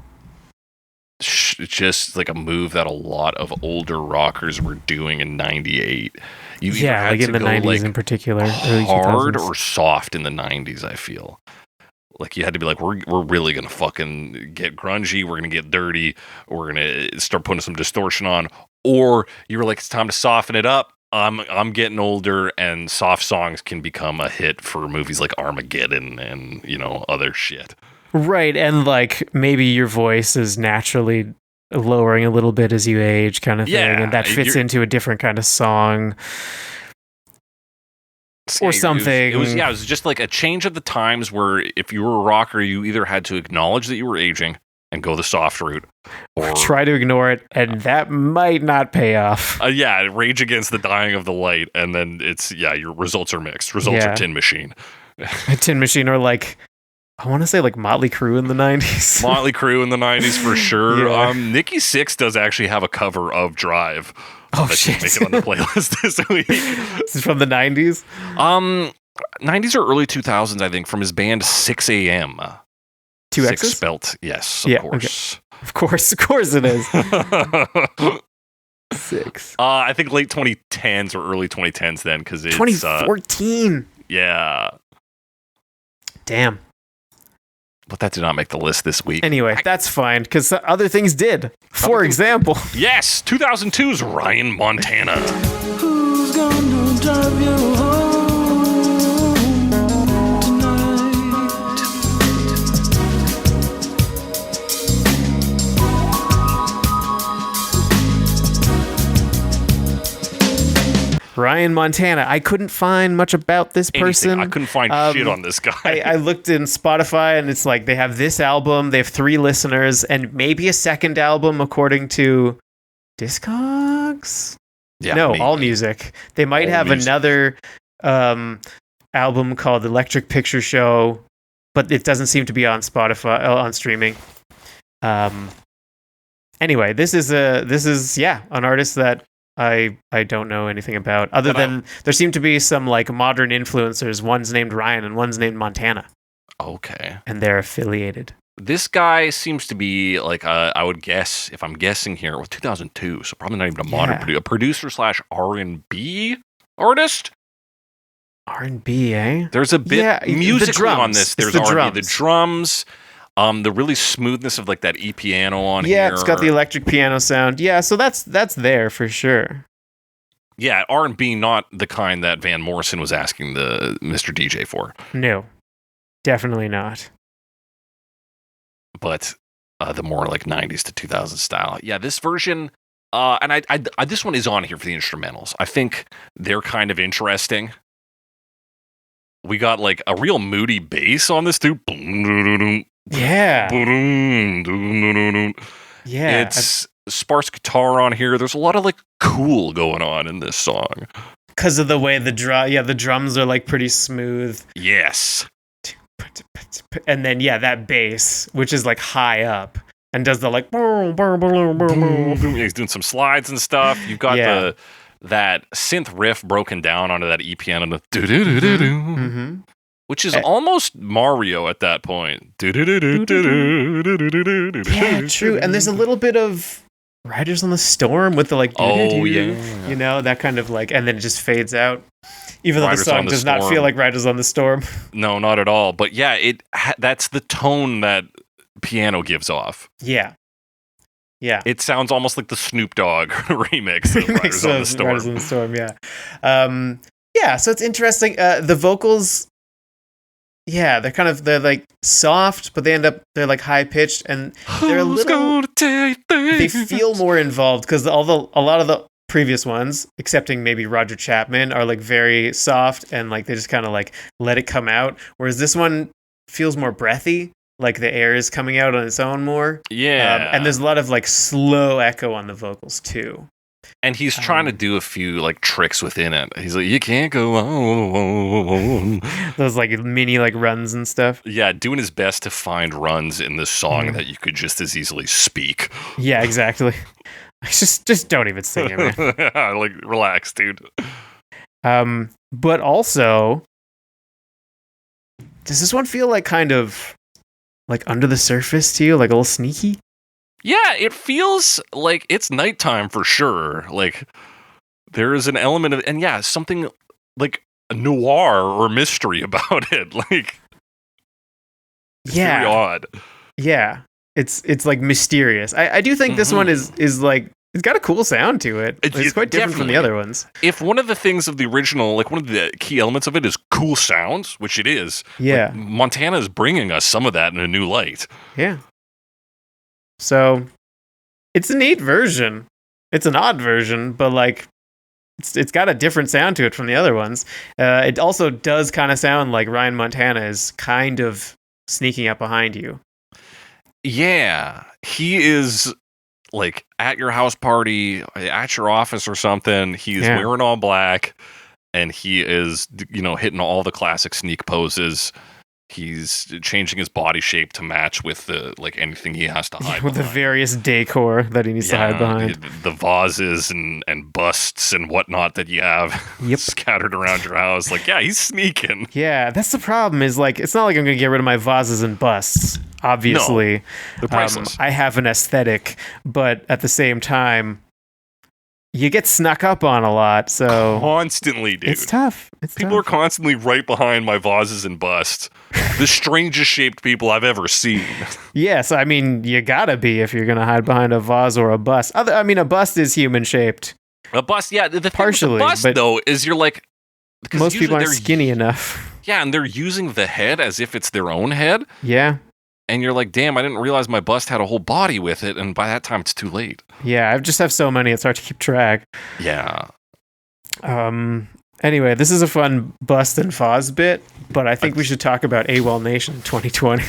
just like a move that a lot of older rockers were doing in 98. You like in the 90s like in particular. Hard or soft in the 90s, I feel. Like, you had to be like, we're really going to fucking get grungy. We're going to get dirty. We're going to start putting some distortion on. Or you were like, it's time to soften it up. I'm getting older, and soft songs can become a hit for movies like Armageddon and, other shit. Right. And like, maybe your voice is naturally lowering a little bit as you age, kind of thing. And that fits into a different kind of song. Or something. It was just like a change of the times where if you were a rocker, you either had to acknowledge that you were aging and go the soft route, or try to ignore it, and that might not pay off. Rage against the dying of the light, and then it's your results are mixed. Results are Tin Machine. A Tin Machine, or like, I want to say like Motley Crue in the 90s. Motley Crue in the 90s for sure. Nikki Sixx does actually have a cover of Drive. Oh shit! Make it on the playlist this week. This is from the 90s. 90s or early 2000s, I think, from his band 6 AM. 2 Six X's? spelt, yes, of course. Okay. Of course it is. 6. I think late 2010s or early 2010s then, because it's 2014. Yeah. Damn. But that did not make the list this week. Anyway, that's fine, because other things did. For example. Yes, 2002's Ryan Montana. Who's gonna drive you home tonight? Ryan Montana. I couldn't find much about this person. I couldn't find shit on this guy. I looked in Spotify, and it's like they have this album, they have 3 listeners, and maybe a second album according to Discogs? Yeah, no, maybe. AllMusic. They might have another album called Electric Picture Show, but it doesn't seem to be on Spotify, on streaming. Anyway, this is an artist that I don't know anything about, other than there seem to be some like modern influencers. One's named Ryan and one's named Montana. Okay. And they're affiliated. This guy seems to be like, I would guess, if I'm guessing here, 2002, so probably not even a modern producer / R&B artist? R&B, eh? There's a bit musically on this. There's R&B. The drums, the really smoothness of like that E-piano on here. Yeah, it's got the electric piano sound. Yeah, so that's there for sure. Yeah, R&B, not the kind that Van Morrison was asking the Mr. DJ for. No, definitely not. But the more like 90s to 2000s style. Yeah, this version, and I this one is on here for the instrumentals. I think they're kind of interesting. We got like a real moody bass on this too. Yeah. Yeah. It's sparse guitar on here. There's a lot of like cool going on in this song. because of the way the drums are like pretty smooth. Yes. And then that bass, which is like high up and does the like He's doing some slides and stuff. You've got that synth riff broken down onto that E piano, which is almost Mario at that point. Yeah, true. And there's a little bit of Riders on the Storm with the like, you know, that kind of like, and then it just fades out. Even though the song does not feel like Riders on the Storm. No, not at all. But yeah, that's the tone that piano gives off. Yeah. Yeah. It sounds almost like the Snoop Dogg remix of Riders on the Storm. Riders on the Storm, yeah. So it's interesting. The vocals, they're like soft, but they're like high pitched, and they're they feel more involved because a lot of the previous ones, excepting maybe Roger Chapman, are like very soft and like they just kind of like let it come out. Whereas this one feels more breathy, like the air is coming out on its own more. Yeah. And there's a lot of like slow echo on the vocals too. And he's trying to do a few like tricks within it. He's like, you can't go on. Those like mini like runs and stuff. Yeah, doing his best to find runs in this song that you could just as easily speak. Yeah, exactly. Just don't even sing it, man. Like, relax, dude. But also, does this one feel like kind of like under the surface to you, like a little sneaky? Yeah, it feels like it's nighttime for sure. Like, there is an element of, and yeah, something like a noir or mystery about it. Like, it's very odd. Yeah, it's like mysterious. I do think this one is like, it's got a cool sound to it. It's quite different from the other ones. If one of the things of the original, like one of the key elements of it is cool sounds, which it is. Yeah. Like, Montana is bringing us some of that in a new light. Yeah. So, it's a neat version. It's an odd version, but like, it's got a different sound to it from the other ones. It also does kind of sound like Ryan Montana is kind of sneaking up behind you. Yeah, he is like at your house party, at your office or something. He's wearing all black, and he is, hitting all the classic sneak poses. He's changing his body shape to match with the anything he has to hide with behind. The various decor that he needs to hide behind. The vases and busts and whatnot that you have scattered around your house. Like, yeah, he's sneaking. Yeah, that's the problem is like, it's not like I'm going to get rid of my vases and busts, obviously. No, they're priceless. I have an aesthetic, but at the same time, you get snuck up on a lot, so... Constantly, dude. It's tough. People are constantly right behind my vases and busts. The strangest shaped people I've ever seen. Yes, I mean, you gotta be if you're gonna hide behind a vase or a bust. A bust is human-shaped. A bust, yeah. The thing partially, with the bust, though, is you're like... Most people aren't skinny enough. Yeah, and they're using the head as if it's their own head. Yeah. And you're like, damn, I didn't realize my bust had a whole body with it, and by that time, it's too late. Yeah, I just have so many, it's hard to keep track. Yeah. Anyway, this is a fun bust and Foz bit, but I think we should talk about AWOLNATION 2020.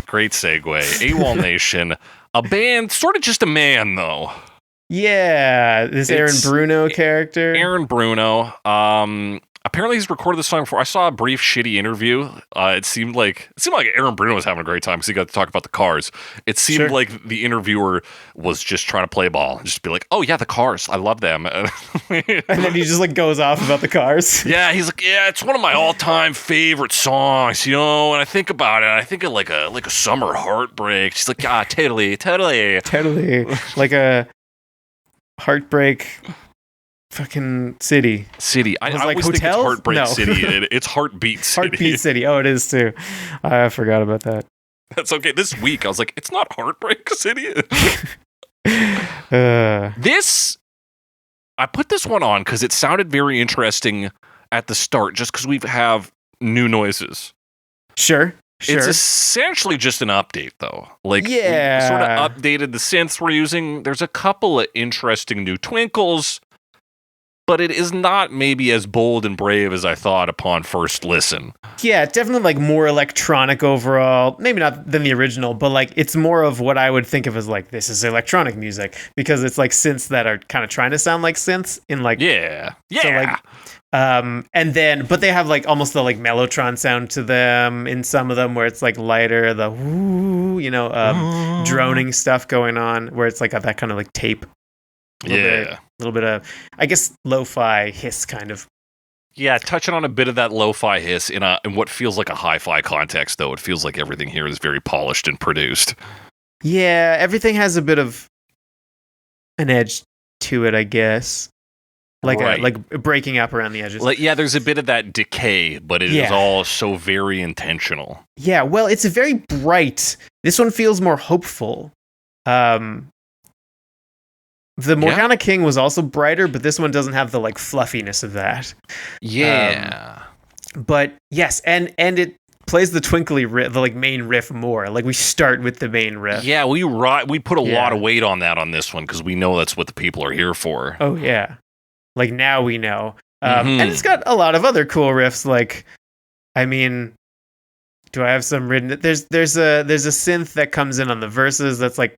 Great segue. AWOLNATION, a band, sort of just a man, though. Yeah, this Aaron Bruno character. Aaron Bruno. Apparently he's recorded this song before. I saw a brief shitty interview. It seemed like Aaron Bruno was having a great time because he got to talk about the Cars. It seemed like the interviewer was just trying to play ball and just be like, "Oh yeah, the Cars, I love them." And then he just like goes off about the Cars. Yeah, he's like, "Yeah, it's one of my all-time favorite songs, and I think about it, I think of like a summer heartbreak." She's like, "Ah, totally, like a heartbreak." Fucking city. I always think it's Heartbreak City. It's Heartbeat City. Heartbeat City. Oh, it is too. I forgot about that. That's okay. This week, I was like, it's not Heartbreak City. I put this one on because it sounded very interesting at the start, just because we have new noises. Sure. It's essentially just an update, though. We sort of updated the synths we're using. There's a couple of interesting new twinkles. but it is not maybe as bold and brave as I thought upon first listen. Yeah, definitely like more electronic overall. Maybe not than the original, but like it's more of what I would think of as like this is electronic music because it's like synths that are kind of trying to sound like synths in like Yeah. So like and then but they have like almost the like mellotron sound to them in some of them where it's like lighter, the whoo, droning stuff going on where it's like got that kind of like tape. A little bit of I guess lo-fi hiss kind of. Yeah, touching on a bit of that lo-fi hiss in what feels like a hi-fi context, though. It feels like everything here is very polished and produced. Yeah, everything has a bit of an edge to it, I guess. Like breaking up around the edges. Like, yeah, there's a bit of that decay, but it is all so very intentional. Yeah, well, it's a very bright. This one feels more hopeful. The Morgana King was also brighter, but this one doesn't have the like fluffiness of that. Yeah. But yes, and it plays the twinkly riff, the like main riff more. Like we start with the main riff. Yeah, we put a lot of weight on that on this one because we know that's what the people are here for. Oh yeah, like now we know. And it's got a lot of other cool riffs. Like, I mean, do I have some written? There's a synth that comes in on the verses that's like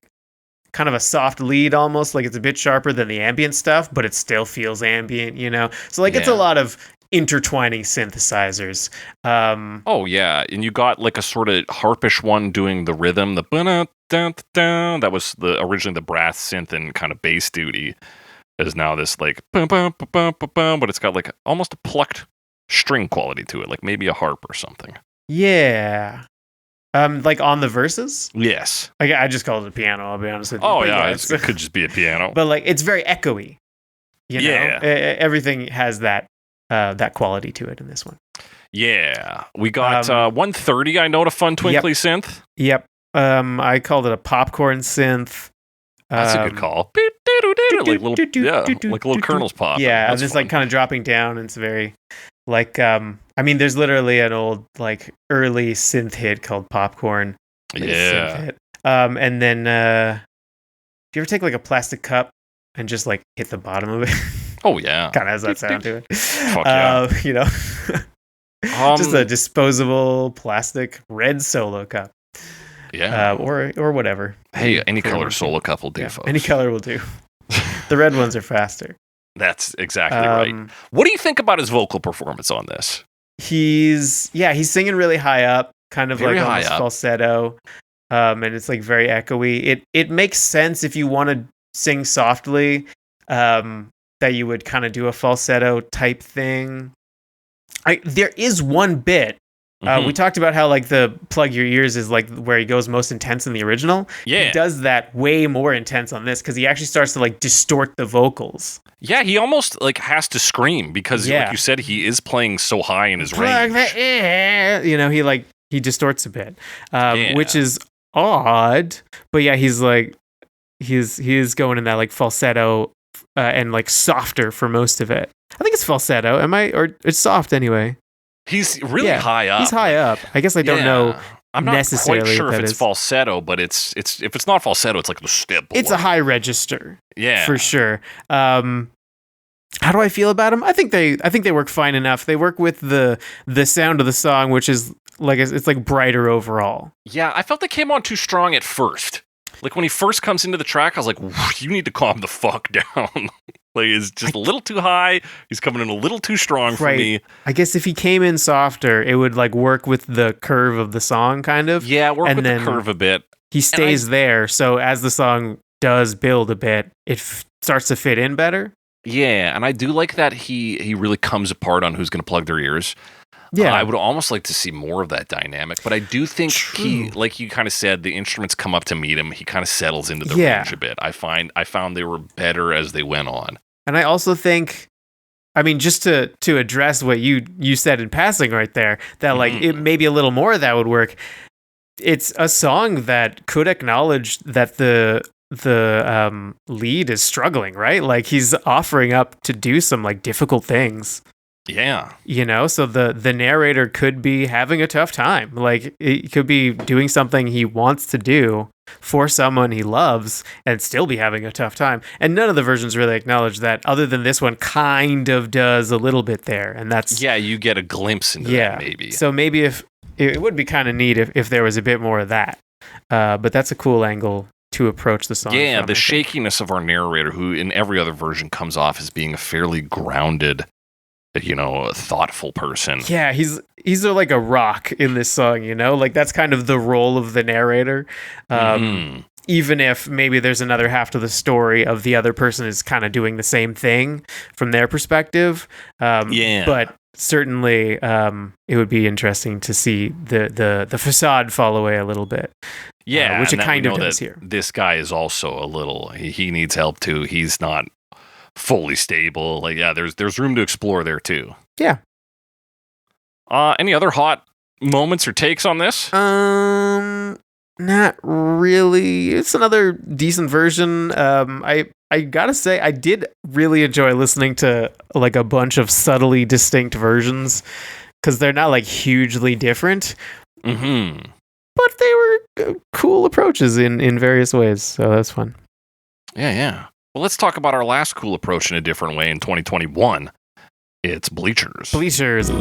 kind of a soft lead almost, like it's a bit sharper than the ambient stuff, but it still feels ambient, So like it's a lot of intertwining synthesizers. Oh yeah, and you got like a sort of harpish one doing the rhythm, the that was originally the brass synth and kind of bass duty. Is now this like but it's got like almost a plucked string quality to it, like maybe a harp or something. Yeah. Like on the verses? Yes. I just called it a piano, I'll be honest with you. Oh, yeah, it could just be a piano. But like it's very echoey. Everything has that quality to it in this one. Yeah. We got 130, I know, a fun twinkly synth. Yep. I called it a popcorn synth. That's a good call. Like little kernels pop. Yeah, and it's like kind of dropping down. And it's very like there's literally an old like early synth hit called Popcorn. Yeah. Hit. And then do you ever take like a plastic cup and just like hit the bottom of it? Oh yeah. Kind of has that sound to it. Fuck yeah. Just a disposable plastic red Solo cup. Yeah. Or whatever. Hey, any color Solo cup will do, folks. Any color will do. The red ones are faster. That's exactly right. What do you think about his vocal performance on this? He's singing really high up, kind of very like almost falsetto. And it's like very echoey. It makes sense if you want to sing softly, that you would kind of do a falsetto type thing. There is one bit. We talked about how like the plug your ears is like where he goes most intense in the original. Yeah. He does that way more intense on this because he actually starts to like distort the vocals. Yeah, he almost like has to scream because like you said, he is playing so high in his range. He distorts a bit, which is odd. But yeah, he's like he's going in that like falsetto and like softer for most of it. I think it's falsetto. Or it's soft anyway. He's really high up. He's high up. I guess I don't know. I'm not necessarily quite sure if it's falsetto, but it's if it's not falsetto, it's like the step. It's a high register. Yeah, for sure. How do I feel about them? I think they work fine enough. They work with the sound of the song, which is like it's like brighter overall. Yeah, I felt they came on too strong at first. Like when he first comes into the track, I was like, you need to calm the fuck down. Like it's just a little too high. He's coming in a little too strong for me. I guess if he came in softer, it would like work with the curve of the song kind of. Yeah, work with the curve a bit. He stays there, so as the song does build a bit, it starts to fit in better. Yeah, and I do like that he really comes apart on who's going to plug their ears. Yeah, I would almost like to see more of that dynamic, but I do think he, like you kind of said, the instruments come up to meet him. He kind of settles into the range a bit. I found they were better as they went on. And I also think, I mean, just to address what you said in passing right there, that like it maybe a little more of that would work. It's a song that could acknowledge that the lead is struggling, right? Like he's offering up to do some like difficult things. Yeah. So the narrator could be having a tough time. Like, it could be doing something he wants to do for someone he loves and still be having a tough time. And none of the versions really acknowledge that, other than this one kind of does a little bit there. And that's... Yeah, you get a glimpse into that, maybe. So maybe if... It would be kind of neat if there was a bit more of that. But that's a cool angle to approach the song. Yeah, the shakiness of our narrator, who in every other version comes off as being a fairly grounded, a thoughtful person. Yeah, he's like a rock in this song, Like, that's kind of the role of the narrator. Even if maybe there's another half to the story of the other person is kind of doing the same thing from their perspective. But certainly it would be interesting to see the facade fall away a little bit. Yeah, which it kind of does here. This guy is also a little... He needs help, too. He's not fully stable. Like, yeah, there's room to explore there, too. Yeah. Any other hot moments or takes on this? Not really. It's another decent version. I gotta say, I did really enjoy listening to like a bunch of subtly distinct versions, because they're not like hugely different. But they were cool approaches in various ways, so that's fun. Yeah. Well, let's talk about our last cool approach in a different way in 2021. It's Bleachers. Bleachers.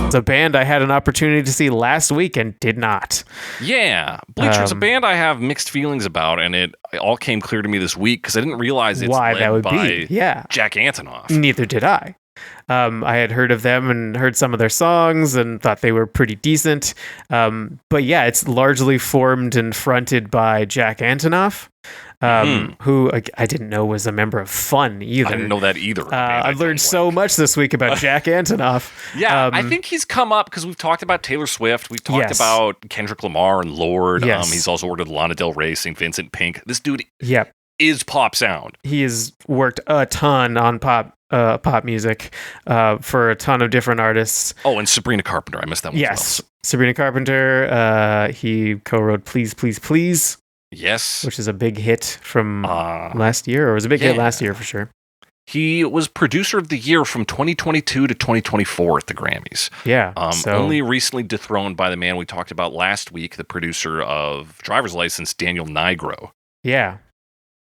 It's a band I had an opportunity to see last week and did not. Yeah, Bleachers, a band I have mixed feelings about, and it all came clear to me this week because I didn't realize it's why led that would by be. Yeah. Jack Antonoff. Neither did I. I had heard of them and heard some of their songs and thought they were pretty decent. But yeah, it's largely formed and fronted by Jack Antonoff, who I didn't know was a member of Fun either. I didn't know that either. I've learned so much this week about Jack Antonoff. Yeah, I think he's come up because we've talked about Taylor Swift. We've talked about Kendrick Lamar and Lorde. Yes. He's also worked with Lana Del Rey, St. Vincent, Pink. This dude is pop sound. He has worked a ton on pop music for a ton of different artists. Oh, and Sabrina Carpenter. I missed that one. Yes, Sabrina Carpenter. He co-wrote Please, Please, Please. Yes. Which is a big hit from last year, or was a big hit last year for sure. He was producer of the year from 2022 to 2024 at the Grammys. Yeah. Only recently dethroned by the man we talked about last week, the producer of Driver's License, Daniel Nigro. Yeah.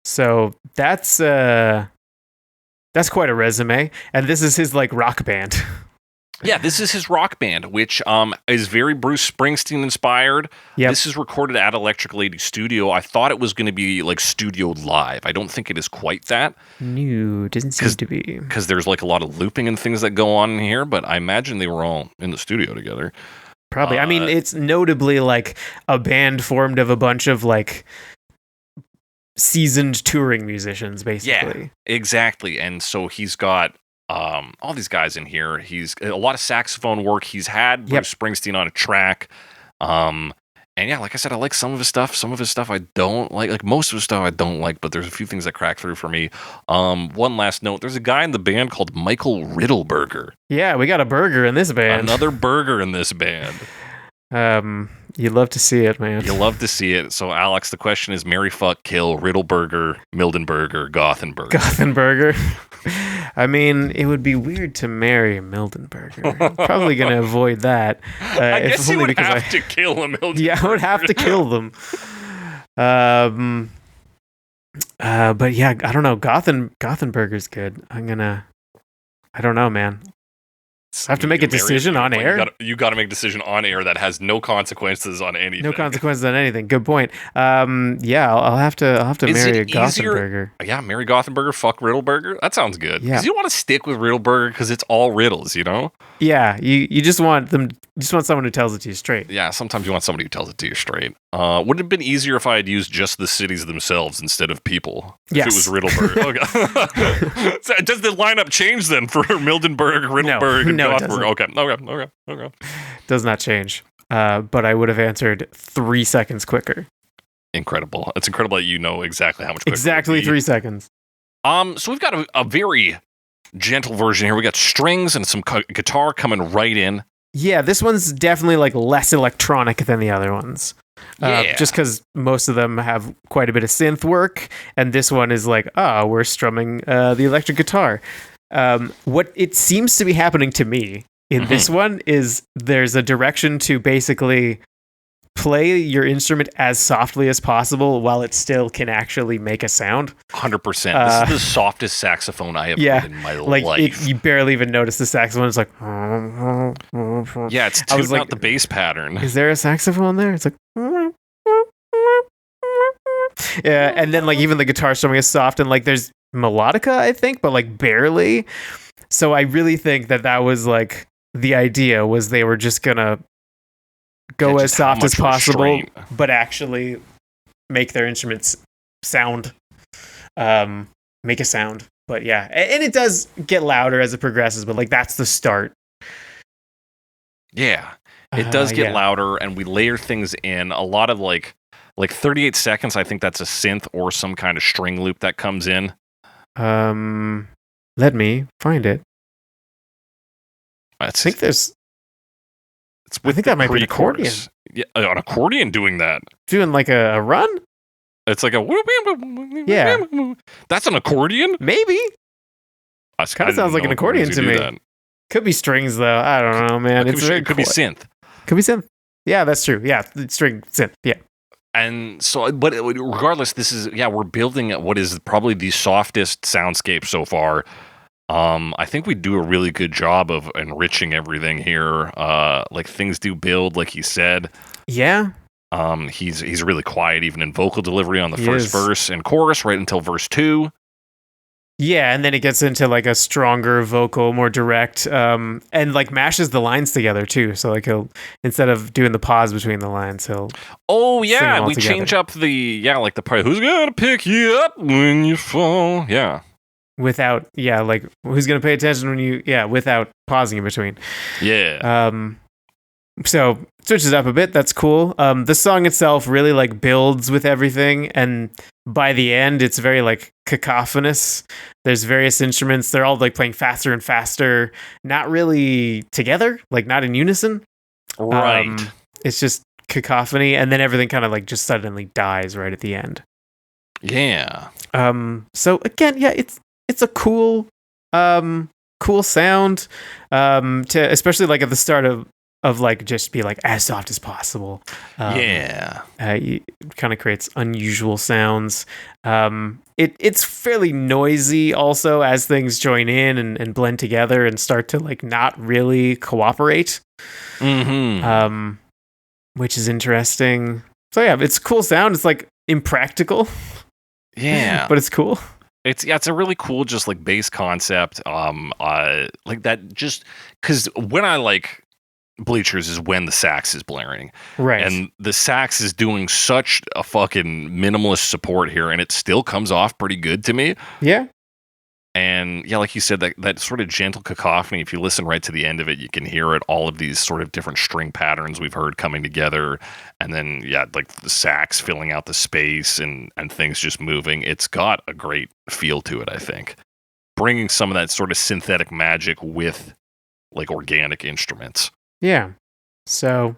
So that's quite a resume. And this is his like rock band. Yeah, this is his rock band, which is very Bruce Springsteen inspired. Yep. This is recorded at Electric Lady Studio. I thought it was going to be like studio live. I don't think it is quite that. No, doesn't seem to be. Because there's like a lot of looping and things that go on in here, but I imagine they were all in the studio together. Probably. I mean, it's notably like a band formed of a bunch of like seasoned touring musicians, basically. Yeah, exactly. And so he's got all these guys in here. He's a lot of saxophone work. He's had Bruce Springsteen on a track. And yeah, like I said, I like some of his stuff. Some of his stuff I don't like. Like most of his stuff I don't like, but there's a few things that crack through for me. One last note. There's a guy in the band called Michael Riddleberger. Yeah, we got a burger in this band. Another burger in this band. You love to see it, man. You love to see it. So, Alex, the question is Marry, Fuck, Kill, Riddleberger, Mildenberger, Gothenburger. Gothenburger. I mean, it would be weird to marry a Mildenberger. Probably going to avoid that. I guess you would have to kill a Mildenberger. Yeah, I would have to kill them. But yeah, I don't know. Gothenburger's good. I don't know, man. I have to make a decision on air. You got to make a decision on air that has no consequences on anything. No consequences on anything. Good point. Yeah, I'll have to marry a Gothenburger. Yeah, marry Gothenburger, fuck Riddleberger. That sounds good. Yeah, because you want to stick with Riddleberger because it's all riddles, you know. Yeah, you just want them. You just want someone who tells it to you straight. Yeah, sometimes you want somebody who tells it to you straight. Would it have been easier if I had used just the cities themselves instead of people? Yes. If it was Riddleberger. Okay. So does the lineup change then for Mildenberg, Riddleberg, and Gothenburg? Okay. Does not change. But I would have answered 3 seconds quicker. Incredible. It's incredible that you know exactly how much quicker. Exactly 3 seconds. So we've got a very gentle version here. We got strings and some guitar coming right in. Yeah, this one's definitely like less electronic than the other ones. Yeah. Just because most of them have quite a bit of synth work, and this one is like, we're strumming the electric guitar. What it seems to be happening to me in this one is there's a direction to basically play your instrument as softly as possible while it still can actually make a sound. 100%. This is the softest saxophone I have heard in my life. You barely even notice the saxophone. It's like... Yeah, it's tuning out the bass pattern. Is there a saxophone there? It's like... Yeah, and then like even the guitar strumming is soft, and like there's melodica, I think, but like barely. So I really think that was like the idea, was they were just gonna go as soft as possible, but actually make their instruments sound, make a sound. But yeah, and it does get louder as it progresses, but like that's the start. Yeah, it does get louder, and we layer things in. A lot of like 38 seconds, I think that's a synth or some kind of string loop that comes in. Let me find it. I think there's... I think that might be an accordion. Yeah, an accordion doing that. Doing like a run? It's like a... Yeah. That's an accordion? Maybe. Kind of sounds like an accordion to me. That. Could be strings, though. I don't know, man. It could be synth. Could be synth. Yeah, that's true. Yeah, string, synth. Yeah. And so, but regardless, this is... Yeah, we're building what is probably the softest soundscape so far. I think we do a really good job of enriching everything here. Like things do build, like he said. Yeah. He's really quiet, even in vocal delivery on the first verse and chorus, right until verse 2. Yeah, and then it gets into like a stronger vocal, more direct, and like mashes the lines together too. So like he'll, instead of doing the pause between the lines, he'll. Oh yeah, we change up the like the part. Who's gonna pick you up when you fall? Yeah. Without, like who's gonna pay attention when you, without pausing in between. Yeah. So switches up a bit. That's cool. The song itself really like builds with everything, and by the end, it's very like cacophonous. There's various instruments. They're all like playing faster and faster, not really together, like not in unison. Right. It's just cacophony, and then everything kind of like just suddenly dies right at the end. Yeah. So again, it's a cool sound. To especially like at the start of like just be like as soft as possible. It kind of creates unusual sounds. It's fairly noisy also as things join in and blend together and start to like not really cooperate. Which is interesting. So yeah, it's a cool sound. It's like impractical. Yeah. But it's cool. It's a really cool just like bass concept. Like that, just because when I like Bleachers is when the sax is blaring. Right. And the sax is doing such a fucking minimalist support here, and it still comes off pretty good to me. Yeah. And yeah, like you said, that sort of gentle cacophony, if you listen right to the end of it, you can hear it, all of these sort of different string patterns we've heard coming together. And then, like the sax filling out the space and things just moving. It's got a great feel to it, I think. Bringing some of that sort of synthetic magic with like organic instruments. Yeah. So,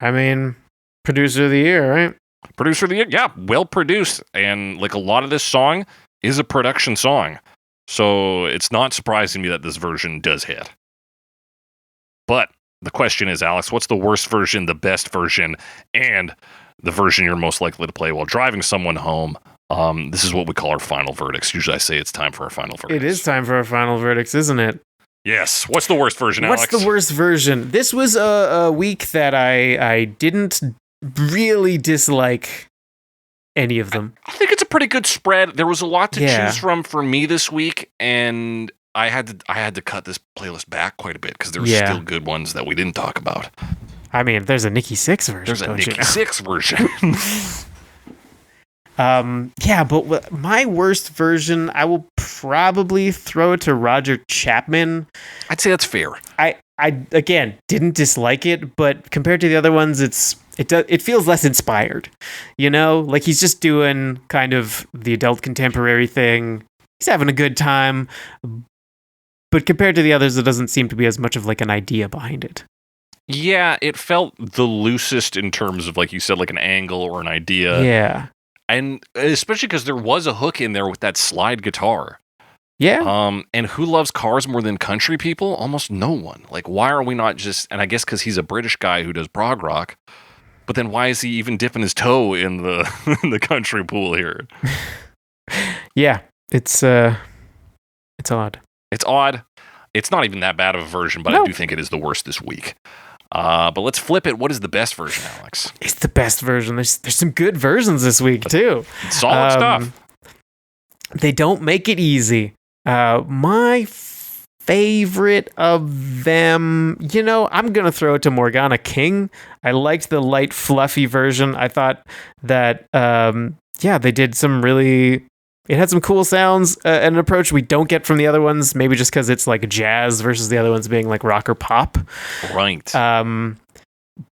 I mean, producer of the year, right? Producer of the year, yeah, well produced. And like a lot of this song is a production song. So it's not surprising me that this version does hit. But the question is, Alex, what's the worst version, the best version, and the version you're most likely to play while driving someone home? This is what we call our final verdicts. Usually I say it's time for our final verdicts. It is time for our final verdicts, isn't it? Yes. What's the worst version, Alex? What's the worst version? This was a week that I didn't really dislike any of them. I think it's a pretty good spread. There was a lot to choose from for me this week, and I had to cut this playlist back quite a bit because there were still good ones that we didn't talk about. I mean, there's a Nikki Sixx version. There's a Nikki Sixx version. But my worst version, I will probably throw it to Roger Chapman. I'd say that's fair. I again didn't dislike it, but compared to the other ones, it feels less inspired. You know, like he's just doing kind of the adult contemporary thing. He's having a good time, but compared to the others, it doesn't seem to be as much of like an idea behind it. Yeah, it felt the loosest in terms of, like you said, like an angle or an idea. Yeah. And especially because there was a hook in there with that slide guitar. Yeah. And who loves cars more than country people? Almost no one. Like, why are we not just, and I guess because he's a British guy who does prog rock, but then why is he even dipping his toe in the in the country pool here? Yeah. It's odd. It's odd. It's not even that bad of a version, but No. I do think it is the worst this week. But let's flip it. What is the best version, Alex? It's the best version. There's some good versions this week too. Solid stuff. They don't make it easy. My favorite of them, I'm gonna throw it to Morgana King. I liked the light, fluffy version. I thought that, they did some really. It had some cool sounds and an approach we don't get from the other ones. Maybe just because it's like jazz versus the other ones being like rock or pop. Right.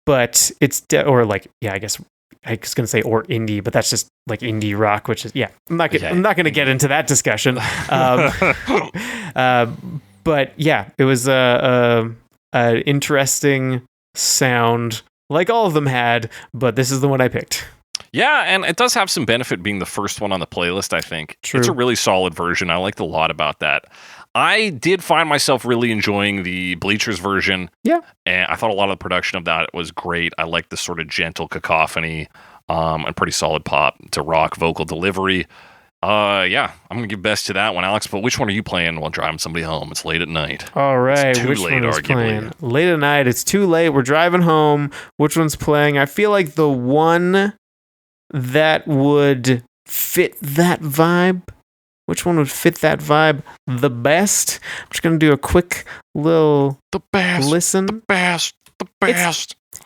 But it's I guess I was gonna say or indie, but that's just like indie rock, which is I'm not gonna get into that discussion. But yeah, it was a interesting sound, like all of them had, but this is the one I picked. Yeah, and it does have some benefit being the first one on the playlist, I think. True. It's a really solid version. I liked a lot about that. I did find myself really enjoying the Bleachers version. Yeah. And I thought a lot of the production of that was great. I liked the sort of gentle cacophony and pretty solid pop to rock vocal delivery. I'm going to give best to that one, Alex, but which one are you playing while driving somebody home? It's late at night. All right, which one is arguably. Playing? Late at night, it's too late, we're driving home. Which one's playing? I feel like the one that would fit that vibe. Which one would fit that vibe the best? I'm just going to do a quick little listen. The best.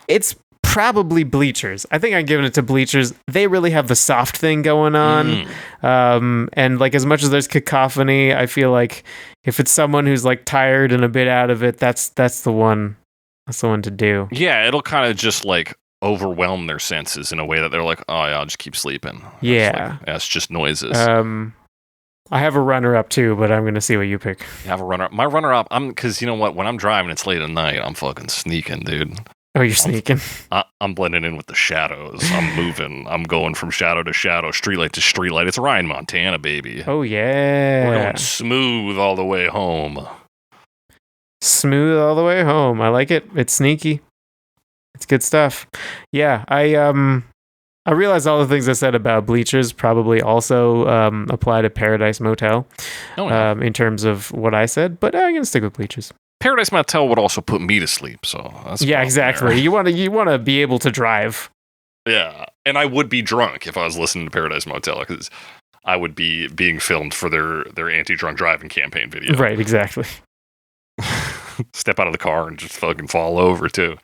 It's probably Bleachers. I think I'm giving it to Bleachers. They really have the soft thing going on. And like as much as there's cacophony, I feel like if it's someone who's like tired and a bit out of it, that's the one. That's the one to do. Yeah, it'll kind of just like overwhelm their senses in a way that they're like, oh yeah, I'll just keep sleeping. Yeah. It's just noises. I have a runner-up too, but I'm going to see what you pick. You have a runner-up. My runner-up, because you know what? When I'm driving, it's late at night. I'm fucking sneaking, dude. Oh, you're sneaking? I'm blending in with the shadows. I'm moving. I'm going from shadow to shadow, streetlight to streetlight. It's Ryan, Montana, baby. Oh, yeah. We're going smooth all the way home. Smooth all the way home. I like it. It's sneaky. It's good stuff. Yeah, I realize all the things I said about Bleachers probably also apply to Paradise Motel in terms of what I said, but I'm going to stick with Bleachers. Paradise Motel would also put me to sleep, so that's exactly. There. You want to be able to drive. Yeah, and I would be drunk if I was listening to Paradise Motel because I would be being filmed for their anti-drunk driving campaign video. Right, exactly. Step out of the car and just fucking fall over too.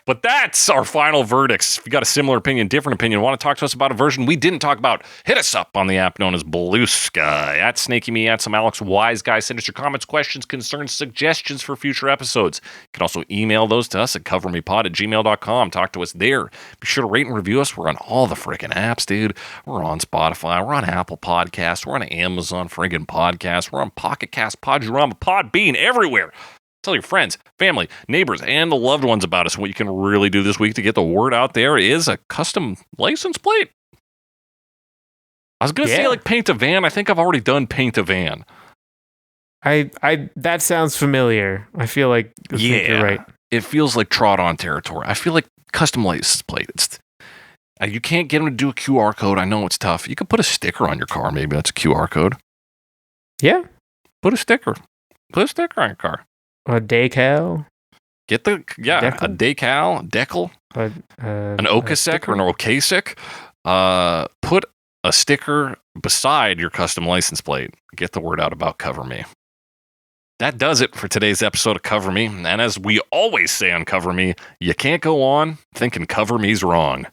But that's our final verdicts. If you got a similar opinion, different opinion, want to talk to us about a version we didn't talk about, hit us up on the app known as Blue Sky. At Snakey Me, at some Alex Wise Guy. Send us your comments, questions, concerns, suggestions for future episodes. You can also email those to us at covermepod@gmail.com. Talk to us there. Be sure to rate and review us. We're on all the freaking apps, dude. We're on Spotify. We're on Apple Podcasts. We're on Amazon friggin' Podcasts. We're on Pocket Cast, Podurama, Podbean, everywhere. Tell your friends, family, neighbors, and the loved ones about us. What you can really do this week to get the word out there is a custom license plate. I was going to say like paint a van. I think I've already done paint a van. That sounds familiar. I feel like you're right. It feels like trod on territory. I feel like custom license plate. You can't get them to do a QR code. I know it's tough. You could put a sticker on your car. Maybe that's a QR code. Yeah. Put a sticker on your car. A decal. Get a decal, an okasek or an okasek. Put a sticker beside your custom license plate. Get the word out about Cover Me. That does it for today's episode of Cover Me. And as we always say on Cover Me, you can't go on thinking Cover Me's wrong.